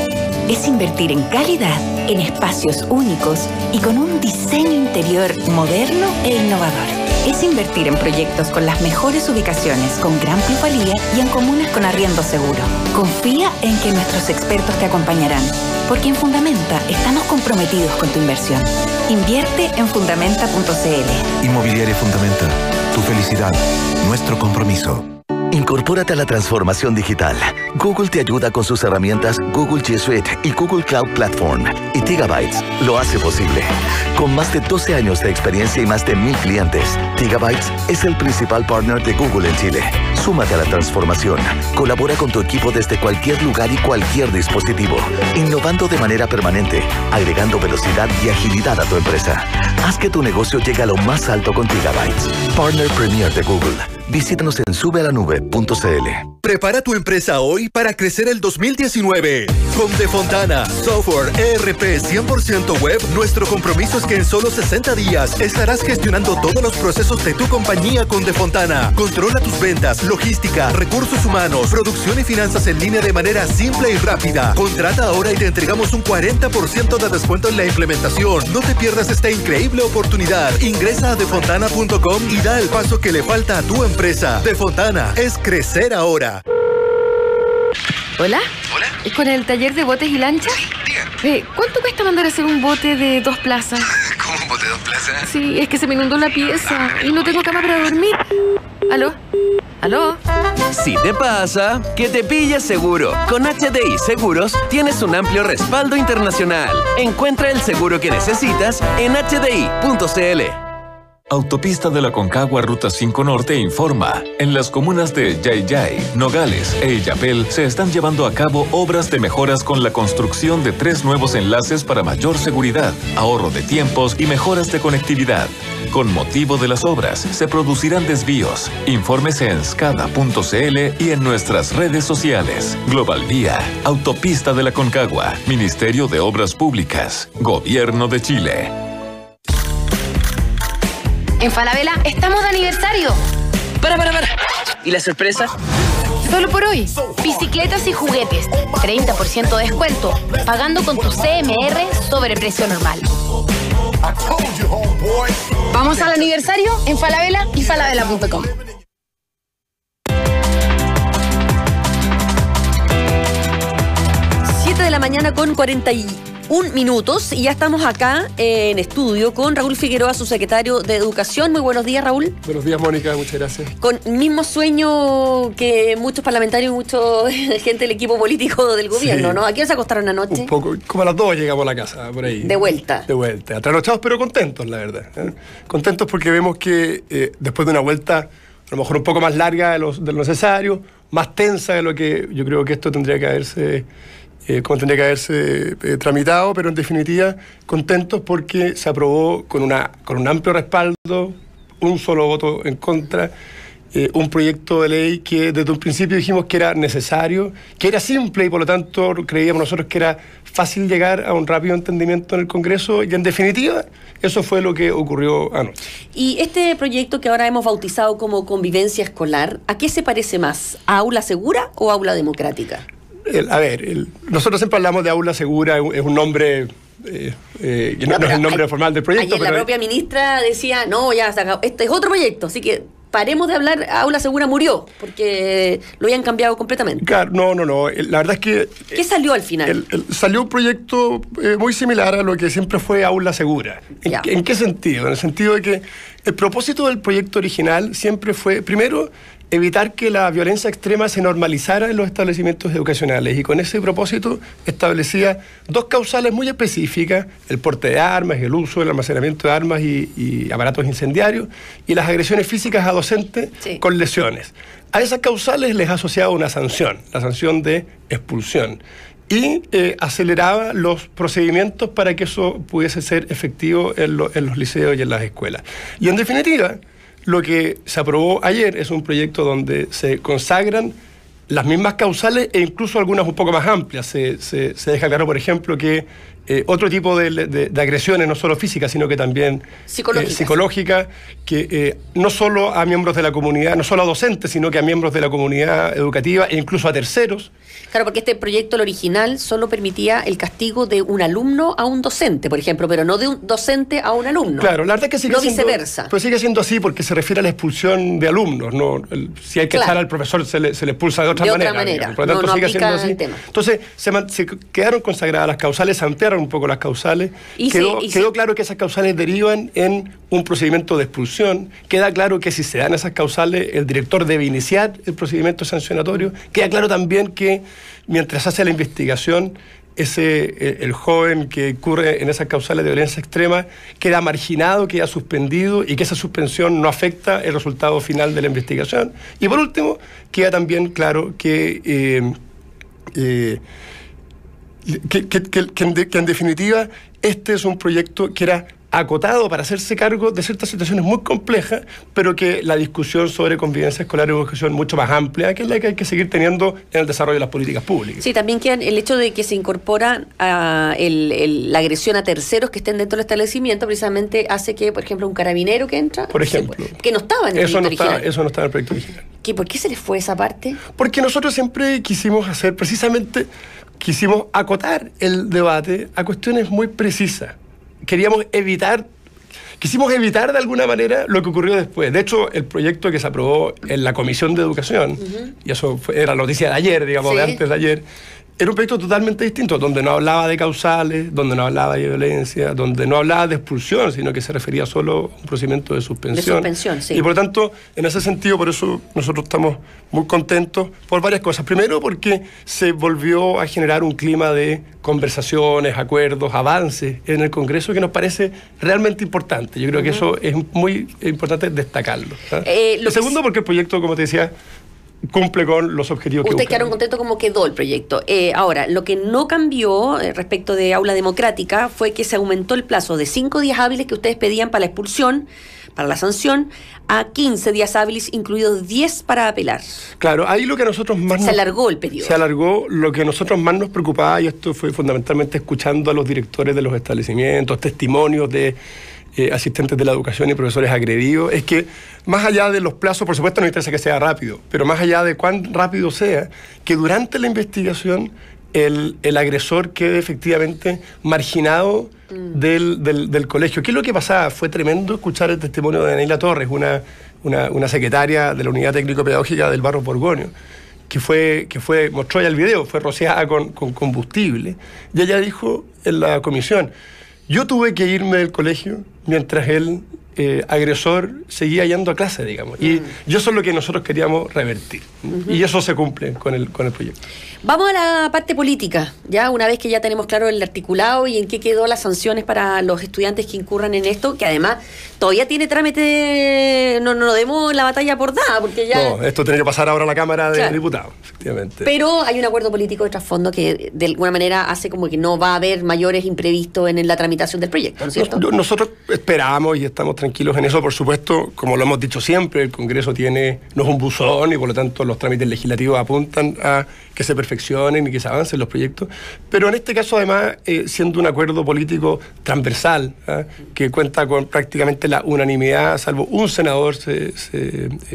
Es invertir en calidad, en espacios únicos y con un diseño interior moderno e innovador. Es invertir en proyectos con las mejores ubicaciones, con gran plusvalía y en comunas con arriendo seguro. Confía en que nuestros expertos te acompañarán, porque en Fundamenta estamos comprometidos con tu inversión. Invierte en fundamenta.cl. Inmobiliaria Fundamenta. Tu felicidad, nuestro compromiso. Incorpórate a la transformación digital. Google te ayuda con sus herramientas Google G Suite y Google Cloud Platform. Y Gigabytes lo hace posible. Con más de 12 años de experiencia y más de 1,000 clientes, Gigabytes es el principal partner de Google en Chile. Súmate a la transformación. Colabora con tu equipo desde cualquier lugar y cualquier dispositivo. Innovando de manera permanente, agregando velocidad y agilidad a tu empresa. Haz que tu negocio llegue a lo más alto con Gigabytes. Partner Premier de Google. Visítanos en subealanube.cl. Prepara tu empresa hoy para crecer el 2019. Con Defontana, software ERP 100% web, nuestro compromiso es que en solo 60 días estarás gestionando todos los procesos de tu compañía con Defontana. Controla tus ventas, logística, recursos humanos, producción y finanzas en línea de manera simple y rápida. Contrata ahora y te entregamos un 40% de descuento en la implementación. No te pierdas esta increíble oportunidad. Ingresa a defontana.com y da el paso que le falta a tu empresa. Defontana es crecer ahora. ¿Hola? ¿Hola? ¿Es con el taller de botes y lanchas? Sí, diga. ¿Cuánto cuesta mandar a hacer un bote de 2 plazas? ¿Cómo un bote de 2 plazas? Sí, es que se me inundó la pieza y no tengo cama para dormir. ¿Aló? ¿Aló? Si te pasa, que te pilles seguro. Con HDI Seguros tienes un amplio respaldo internacional. Encuentra el seguro que necesitas en hdi.cl. Autopista de la Concagua Ruta 5 Norte informa. En las comunas de Yayay, Nogales e Illapel se están llevando a cabo obras de mejoras con la construcción de 3 nuevos enlaces para mayor seguridad, ahorro de tiempos y mejoras de conectividad. Con motivo de las obras, se producirán desvíos. Infórmese en scada.cl y en nuestras redes sociales. Global Vía, Autopista de la Concagua, Ministerio de Obras Públicas, Gobierno de Chile. En Falabella estamos de aniversario. Para. ¿Y la sorpresa? Solo por hoy. Bicicletas y juguetes. 30% de descuento. Pagando con tu CMR sobre precio normal. Vamos al aniversario en Falabella y falabella.com. 7 de la mañana con 41 minutos y ya estamos acá en estudio con Raúl Figueroa, su secretario de Educación. Muy buenos días, Raúl. Buenos días, Mónica, muchas gracias. Con el mismo sueño que muchos parlamentarios y mucha gente del equipo político del gobierno, sí. ¿No? ¿A qué hora se acostaron anoche? Un poco, como a las 2 llegamos a la casa, por ahí. De vuelta. De vuelta, atranochados pero contentos, la verdad. Contentos porque vemos que después de una vuelta a lo mejor un poco más larga de lo necesario, más tensa de lo que yo creo que esto tendría que haberse... como tendría que haberse tramitado, pero en definitiva contentos porque se aprobó con un amplio respaldo, un solo voto en contra, un proyecto de ley que desde un principio dijimos que era necesario, que era simple y por lo tanto creíamos nosotros que era fácil llegar a un rápido entendimiento en el Congreso y en definitiva eso fue lo que ocurrió anoche. Y este proyecto que ahora hemos bautizado como Convivencia Escolar, ¿a qué se parece más? ¿A aula segura o aula democrática? Nosotros siempre hablamos de aula segura, es un nombre... no es el nombre formal del proyecto. Ayer la propia ministra decía, no, ya se acabó, este es otro proyecto, así que paremos de hablar, Aula Segura murió, porque lo habían cambiado completamente. Claro, no, la verdad es que... ¿Qué salió al final? Salió un proyecto muy similar a lo que siempre fue Aula Segura. ¿En qué sentido? En el sentido de que el propósito del proyecto original siempre fue, primero, evitar que la violencia extrema se normalizara en los establecimientos educacionales, y con ese propósito establecía dos causales muy específicas: el porte de armas, el uso, el almacenamiento de armas y aparatos incendiarios, y las agresiones físicas a docentes con lesiones. A esas causales les asociaba una sanción, la sanción de expulsión, y aceleraba los procedimientos para que eso pudiese ser efectivo en los liceos y en las escuelas. Y en definitiva, lo que se aprobó ayer es un proyecto donde se consagran las mismas causales e incluso algunas un poco más amplias. Se deja claro, por ejemplo, que otro tipo de agresiones, no solo físicas, sino que también psicológicas, que no solo a miembros de la comunidad, no solo a docentes, sino que a miembros de la comunidad educativa e incluso a terceros. Claro, porque este proyecto, el original, solo permitía el castigo de un alumno a un docente, por ejemplo, pero no de un docente a un alumno. Claro, la verdad es que sigue siendo, viceversa. Pues sigue siendo así porque se refiere a la expulsión de alumnos, ¿no? Si hay que echar al profesor, se le expulsa de otra manera. Por lo tanto, sigue siendo así. Entonces, se quedaron consagradas las causales, se ampliaron un poco las causales, quedó claro que esas causales derivan en un procedimiento de expulsión, queda claro que si se dan esas causales, el director debe iniciar el procedimiento sancionatorio, queda claro también que mientras hace la investigación, el joven que incurre en esas causales de violencia extrema queda marginado, queda suspendido, y que esa suspensión no afecta el resultado final de la investigación. Y por último, queda también claro que en definitiva este es un proyecto que era acotado para hacerse cargo de ciertas situaciones muy complejas, pero que la discusión sobre convivencia escolar y educación es mucho más amplia, que es la que hay que seguir teniendo en el desarrollo de las políticas públicas. Sí, también queda el hecho de que se incorpora la agresión a terceros que estén dentro del establecimiento, precisamente hace que, por ejemplo, un carabinero que entra, por ejemplo, que no estaba en el proyecto original. Eso no estaba en el proyecto original. ¿Por qué se les fue esa parte? Porque nosotros siempre quisimos acotar el debate a cuestiones muy precisas. Quisimos evitar de alguna manera lo que ocurrió después. De hecho, el proyecto que se aprobó en la Comisión de Educación, y eso era la noticia de ayer, digamos, de antes de ayer, era un proyecto totalmente distinto, donde no hablaba de causales, donde no hablaba de violencia, donde no hablaba de expulsión, sino que se refería solo a un procedimiento de suspensión. Y por lo tanto, en ese sentido, por eso nosotros estamos muy contentos por varias cosas. Primero, porque se volvió a generar un clima de conversaciones, acuerdos, avances en el Congreso que nos parece realmente importante. Yo creo que eso es muy importante destacarlo. Lo segundo, porque el proyecto, como te decía, cumple con los objetivos que Ustedes quedaron contentos como quedó el proyecto. Ahora, lo que no cambió respecto de Aula Democrática fue que se aumentó el plazo de 5 días hábiles que ustedes pedían para la expulsión, para la sanción, a 15 días hábiles, incluidos 10 para apelar. Claro, ahí lo que a nosotros más... Se alargó el periodo. Se alargó. Lo que a nosotros más nos preocupaba, y esto fue fundamentalmente escuchando a los directores de los establecimientos, testimonios de asistentes de la educación y profesores agredidos, es que más allá de los plazos, por supuesto nos interesa que sea rápido, pero más allá de cuán rápido sea, que durante la investigación el agresor quede efectivamente marginado del colegio. ¿Qué es lo que pasaba? Fue tremendo escuchar el testimonio de Neila Torres, una secretaria de la Unidad Técnico-Pedagógica del Barrio Borgoño, que mostró ya el video, fue rociada con combustible, y ella dijo en la comisión: yo tuve que irme del colegio mientras el agresor seguía yendo a clase, digamos. Y eso es lo que nosotros queríamos revertir. Y eso se cumple con el proyecto. Vamos a la parte política, ya una vez que ya tenemos claro el articulado y en qué quedó las sanciones para los estudiantes que incurran en esto, que además todavía tiene trámite, no demos la batalla por nada, porque ya... No, esto tiene que pasar ahora a la Cámara de Diputados, efectivamente. Pero hay un acuerdo político de trasfondo que de alguna manera hace como que no va a haber mayores imprevistos en la tramitación del proyecto, ¿no es cierto? Nosotros esperamos y estamos tranquilos en eso, por supuesto, como lo hemos dicho siempre, el Congreso no es un buzón, y por lo tanto los trámites legislativos apuntan a que se perfeccionen y que se avancen los proyectos, pero en este caso además siendo un acuerdo político transversal, que cuenta con prácticamente prácticamente la unanimidad, salvo un senador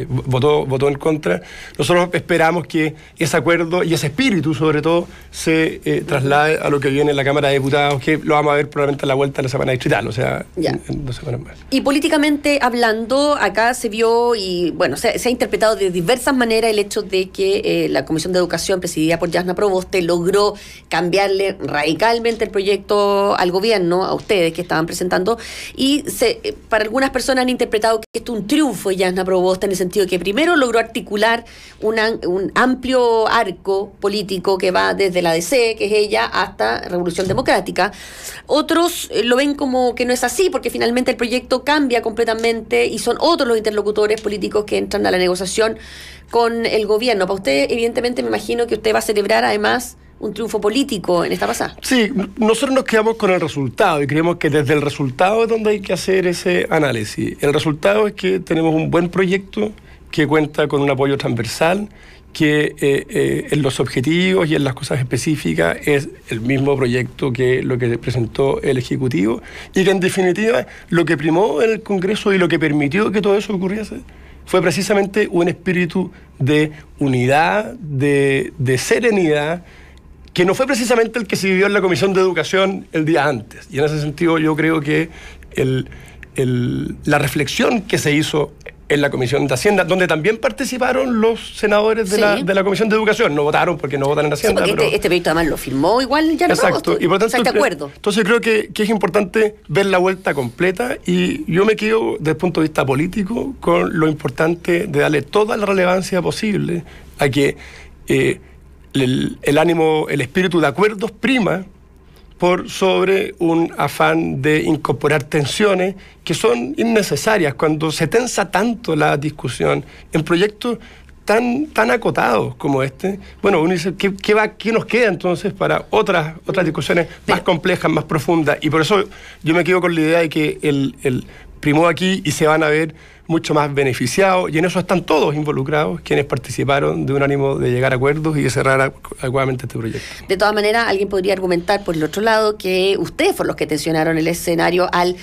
votó en contra. Nosotros esperamos que ese acuerdo y ese espíritu, sobre todo, se traslade a lo que viene en la Cámara de Diputados, que lo vamos a ver probablemente a la vuelta de la semana distrital, o sea, en 2 semanas más. Y políticamente hablando, acá se vio y, bueno, se ha interpretado de diversas maneras el hecho de que la Comisión de Educación, presidida por Jasna Proboste, logró cambiarle radicalmente el proyecto al gobierno, a ustedes que estaban presentando, y para algunas personas han interpretado que esto es un triunfo de Jasna Proboste, en el sentido de que primero logró articular un amplio arco político que va desde la DC, que es ella, hasta Revolución Democrática. Otros lo ven como que no es así, porque finalmente el proyecto cambia completamente y son otros los interlocutores políticos que entran a la negociación con el gobierno. Para usted, evidentemente, me imagino que usted va a celebrar además un triunfo político en esta pasada. Sí, nosotros nos quedamos con el resultado y creemos que desde el resultado es donde hay que hacer ese análisis. El resultado es que tenemos un buen proyecto que cuenta con un apoyo transversal, que en los objetivos y en las cosas específicas es el mismo proyecto que lo que presentó el Ejecutivo, y que en definitiva lo que primó en el Congreso y lo que permitió que todo eso ocurriese fue precisamente un espíritu de unidad, de serenidad, que no fue precisamente el que se vivió en la Comisión de Educación el día antes. Y en ese sentido yo creo que la reflexión que se hizo en la Comisión de Hacienda, donde también participaron los senadores de la Comisión de Educación, no votaron porque no votan en Hacienda. Sí, porque este proyecto además lo firmó igual ya. Exacto, y por tanto, de acuerdo. Entonces creo que es importante ver la vuelta completa, y yo me quedo desde el punto de vista político con lo importante de darle toda la relevancia posible a que el ánimo, el espíritu de acuerdos prima por sobre un afán de incorporar tensiones que son innecesarias cuando se tensa tanto la discusión en proyectos tan acotados como este. Bueno, uno dice, ¿qué nos queda entonces para otras discusiones más complejas, más profundas? Y por eso yo me quedo con la idea de que el primó aquí y se van a ver mucho más beneficiados, y en eso están todos involucrados, quienes participaron de un ánimo de llegar a acuerdos y de cerrar adecuadamente este proyecto. De todas maneras, alguien podría argumentar por el otro lado que ustedes fueron los que tensionaron el escenario al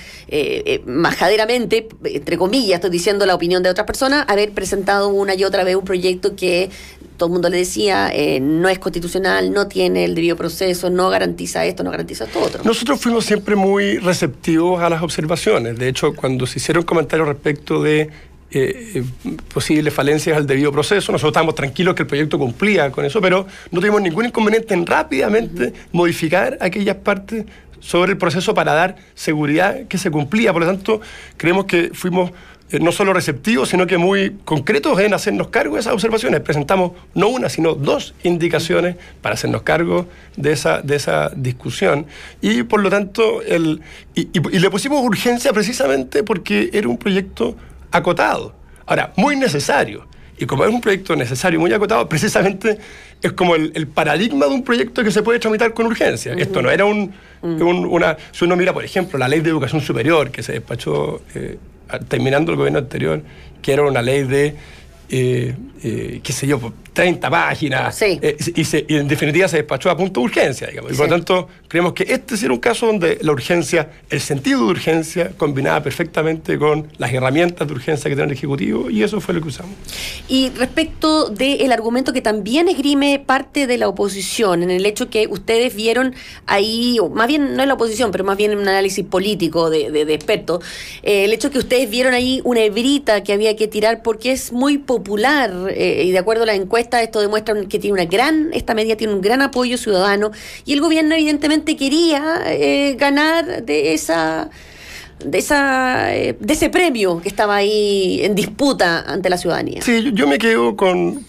majaderamente, entre comillas, estoy diciendo la opinión de otras personas, haber presentado una y otra vez un proyecto que todo el mundo le decía, no es constitucional, no tiene el debido proceso, no garantiza esto, no garantiza esto otro. Nosotros fuimos siempre muy receptivos a las observaciones. De hecho, cuando se hicieron comentarios respecto de posibles falencias al debido proceso, nosotros estábamos tranquilos que el proyecto cumplía con eso, pero no tuvimos ningún inconveniente en rápidamente modificar aquellas partes sobre el proceso para dar seguridad que se cumplía. Por lo tanto, creemos que fuimos no solo receptivos, sino que muy concretos en hacernos cargo de esas observaciones. Presentamos no una, sino 2 indicaciones para hacernos cargo de esa discusión. Y por lo tanto, y le pusimos urgencia precisamente porque era un proyecto acotado. Ahora, muy necesario. Y como es un proyecto necesario, muy acotado, precisamente es como el paradigma de un proyecto que se puede tramitar con urgencia. Esto no era si uno mira, por ejemplo, la Ley de Educación Superior que se despachó terminando el gobierno anterior, que era una ley de, qué sé yo, 30 páginas, sí. Y en definitiva se despachó a punto de urgencia, digamos. Y por lo tanto, creemos que este sí era un caso donde la urgencia, el sentido de urgencia, combinaba perfectamente con las herramientas de urgencia que tiene el Ejecutivo, y eso fue lo que usamos. Y respecto del argumento que también esgrime parte de la oposición, en el hecho que ustedes vieron ahí, o más bien no es la oposición, pero más bien un análisis político de expertos, el hecho que ustedes vieron ahí una hebrita que había que tirar porque es muy popular, y de acuerdo a la encuesta, esto demuestra que esta medida tiene un gran apoyo ciudadano, y el gobierno evidentemente quería ganar de ese premio que estaba ahí en disputa ante la ciudadanía. Sí, yo me quedo con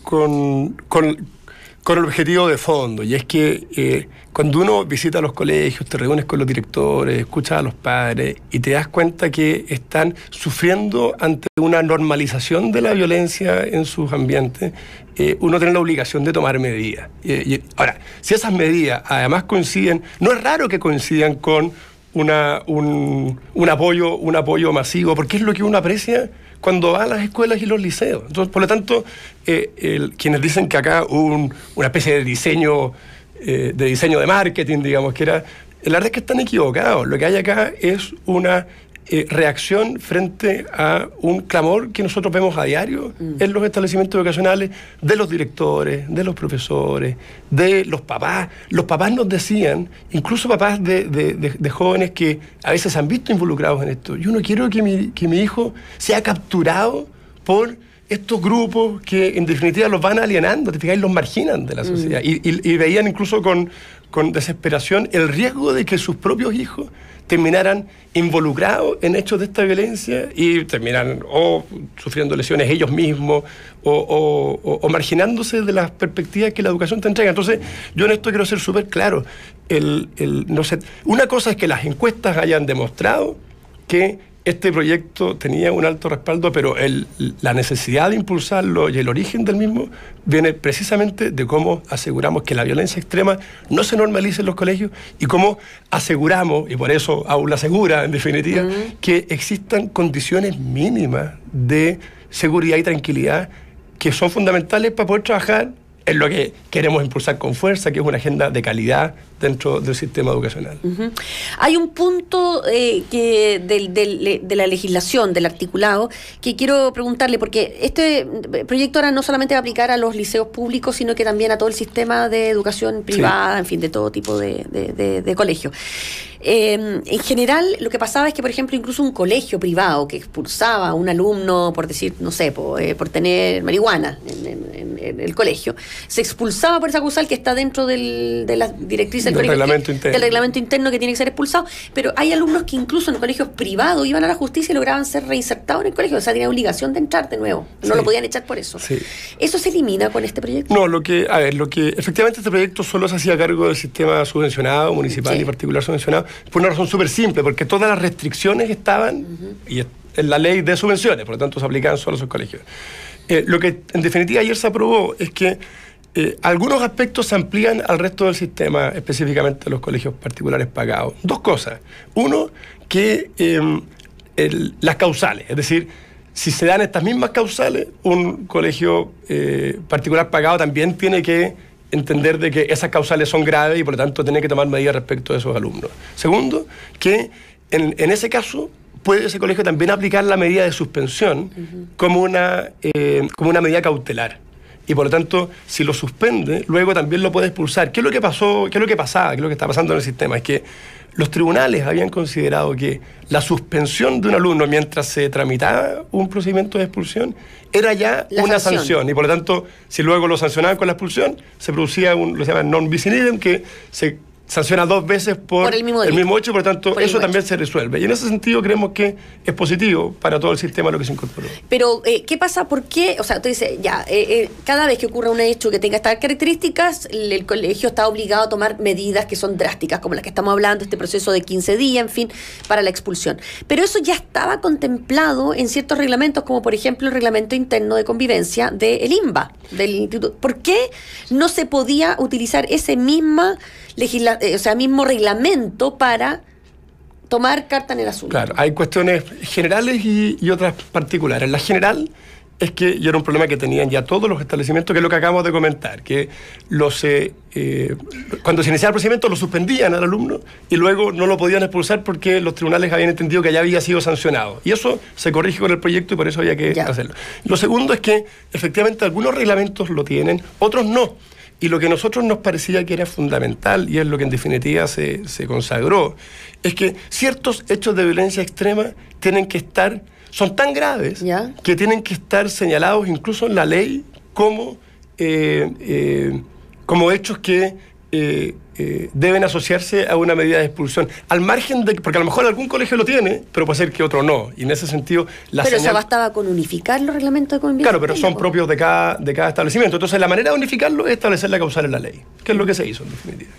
el objetivo de fondo, y es que cuando uno visita los colegios, te reúnes con los directores, escuchas a los padres y te das cuenta que están sufriendo ante una normalización de la violencia en sus ambientes, uno tiene la obligación de tomar medidas. Ahora, si esas medidas además coinciden, no es raro que coincidan con un apoyo masivo, porque es lo que uno aprecia cuando va a las escuelas y los liceos. Entonces, por lo tanto, quienes dicen que acá hubo una especie de diseño de marketing, digamos, que era... La verdad es que están equivocados. Lo que hay acá es una reacción frente a un clamor que nosotros vemos a diario en los establecimientos educacionales, de los directores, de los profesores, de los papás. Los papás nos decían, incluso papás de jóvenes que a veces se han visto involucrados en esto: yo no quiero que mi hijo sea capturado por estos grupos que en definitiva los van alienando, te fijáis, los marginan de la sociedad. Y veían incluso con desesperación el riesgo de que sus propios hijos terminaran involucrados en hechos de esta violencia y terminaran o sufriendo lesiones ellos mismos o marginándose de las perspectivas que la educación te entrega. Entonces, yo en esto quiero ser súper claro. No sé, una cosa es que las encuestas hayan demostrado que este proyecto tenía un alto respaldo, pero la necesidad de impulsarlo y el origen del mismo viene precisamente de cómo aseguramos que la violencia extrema no se normalice en los colegios y cómo aseguramos, y por eso aún asegura en definitiva, que existan condiciones mínimas de seguridad y tranquilidad que son fundamentales para poder trabajar en lo que queremos impulsar con fuerza, que es una agenda de calidad dentro del sistema educacional. Hay un punto de la legislación, del articulado, que quiero preguntarle, porque este proyecto ahora no solamente va a aplicar a los liceos públicos, sino que también a todo el sistema de educación privada, en fin, de todo tipo de colegios. En general, lo que pasaba es que, por ejemplo, incluso un colegio privado que expulsaba a un alumno por decir, no sé, por tener marihuana en el colegio, se expulsaba por esa causal que está dentro de las directrices del colegio, del reglamento interno, que tiene que ser expulsado. Pero hay alumnos que incluso en colegios privados iban a la justicia y lograban ser reinsertados en el colegio, o sea, tenían obligación de entrar de nuevo, no lo podían echar por eso. ¿Eso se elimina con este proyecto? No, efectivamente este proyecto solo se hacía cargo del sistema subvencionado, municipal y particular subvencionado, por una razón súper simple, porque todas las restricciones estaban y en la ley de subvenciones, por lo tanto se aplicaban solo a esos colegios. Lo que en definitiva ayer se aprobó es que algunos aspectos se amplían al resto del sistema, específicamente los colegios particulares pagados. Dos cosas. Uno, que las causales, es decir, si se dan estas mismas causales, un colegio particular pagado también tiene que entender de que esas causales son graves y por lo tanto tiene que tomar medidas respecto de esos alumnos. Segundo, que en ese caso puede ese colegio también aplicar la medida de suspensión como una medida cautelar. Y por lo tanto, si lo suspende, luego también lo puede expulsar. ¿Qué es lo que pasó? ¿Qué es lo que pasaba? ¿Qué es lo que está pasando en el sistema? Es que los tribunales habían considerado que la suspensión de un alumno mientras se tramitaba un procedimiento de expulsión era ya una sanción. Y por lo tanto, si luego lo sancionaban con la expulsión, se producía lo que se llama non bis in idem, que se sanciona 2 veces por el mismo hecho, por lo tanto, eso también se resuelve. Y en ese sentido creemos que es positivo para todo el sistema lo que se incorporó. Pero, ¿qué pasa? ¿Por qué? O sea, tú dices, cada vez que ocurra un hecho que tenga estas características, el colegio está obligado a tomar medidas que son drásticas, como las que estamos hablando, este proceso de 15 días, en fin, para la expulsión. Pero eso ya estaba contemplado en ciertos reglamentos, como por ejemplo el reglamento interno de convivencia del INBA, del Instituto. ¿Por qué no se podía utilizar ese mismo reglamento para tomar carta en el asunto? Claro, hay cuestiones generales y otras particulares. La general es que ya era un problema que tenían ya todos los establecimientos, que es lo que acabamos de comentar, que cuando se iniciaba el procedimiento lo suspendían al alumno y luego no lo podían expulsar porque los tribunales habían entendido que ya había sido sancionado. Y eso se corrige con el proyecto y por eso había que hacerlo. Lo segundo es que efectivamente algunos reglamentos lo tienen, otros no. Y lo que a nosotros nos parecía que era fundamental, y es lo que en definitiva se consagró, es que ciertos hechos de violencia extrema son tan graves que tienen que estar señalados incluso en la ley como hechos que deben asociarse a una medida de expulsión. Al margen de... Porque a lo mejor algún colegio lo tiene, pero puede ser que otro no. Y en ese sentido... Eso bastaba con unificar los reglamentos de convivencia. Claro, pero son propios de cada establecimiento. Entonces la manera de unificarlo es establecer la causal en la ley, que es lo que se hizo en definitiva.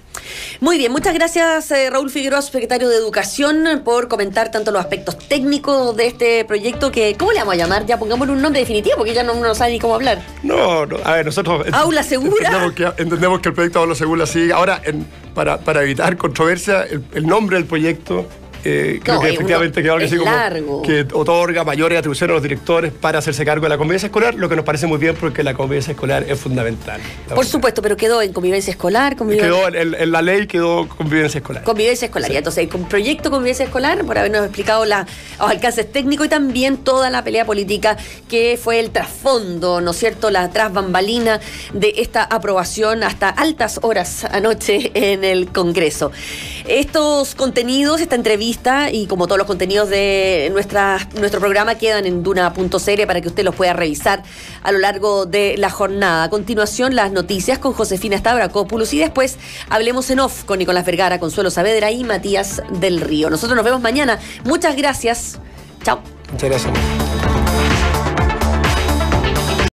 Muy bien, muchas gracias Raúl Figueroa, secretario de Educación, por comentar tanto los aspectos técnicos de este proyecto que, ¿cómo le vamos a llamar? Ya pongámosle un nombre definitivo porque ya no sabe ni cómo hablar. No, a ver, nosotros... ¿Aula segura? Entendemos que el proyecto Aula Segura sigue. Ahora, para evitar controversia, el nombre del proyecto creo que efectivamente quedó algo así como que otorga mayores atribuciones a los directores para hacerse cargo de la convivencia escolar, lo que nos parece muy bien porque la convivencia escolar es fundamental. Por supuesto, pero quedó en convivencia escolar. Quedó en la ley, quedó convivencia escolar. Convivencia escolar. Sí. Entonces, con proyecto convivencia escolar, por habernos explicado los alcances técnicos y también toda la pelea política que fue el trasfondo, ¿no es cierto?, la trasbambalina de esta aprobación hasta altas horas anoche en el Congreso. Estos contenidos, esta entrevista y como todos los contenidos de nuestro programa quedan en duna.cl para que usted los pueda revisar a lo largo de la jornada. A continuación, las noticias con Josefina Stavrakopoulos y después hablemos en off con Nicolás Vergara, Consuelo Saavedra y Matías del Río. Nosotros nos vemos mañana. Muchas gracias. Chao. Muchas gracias.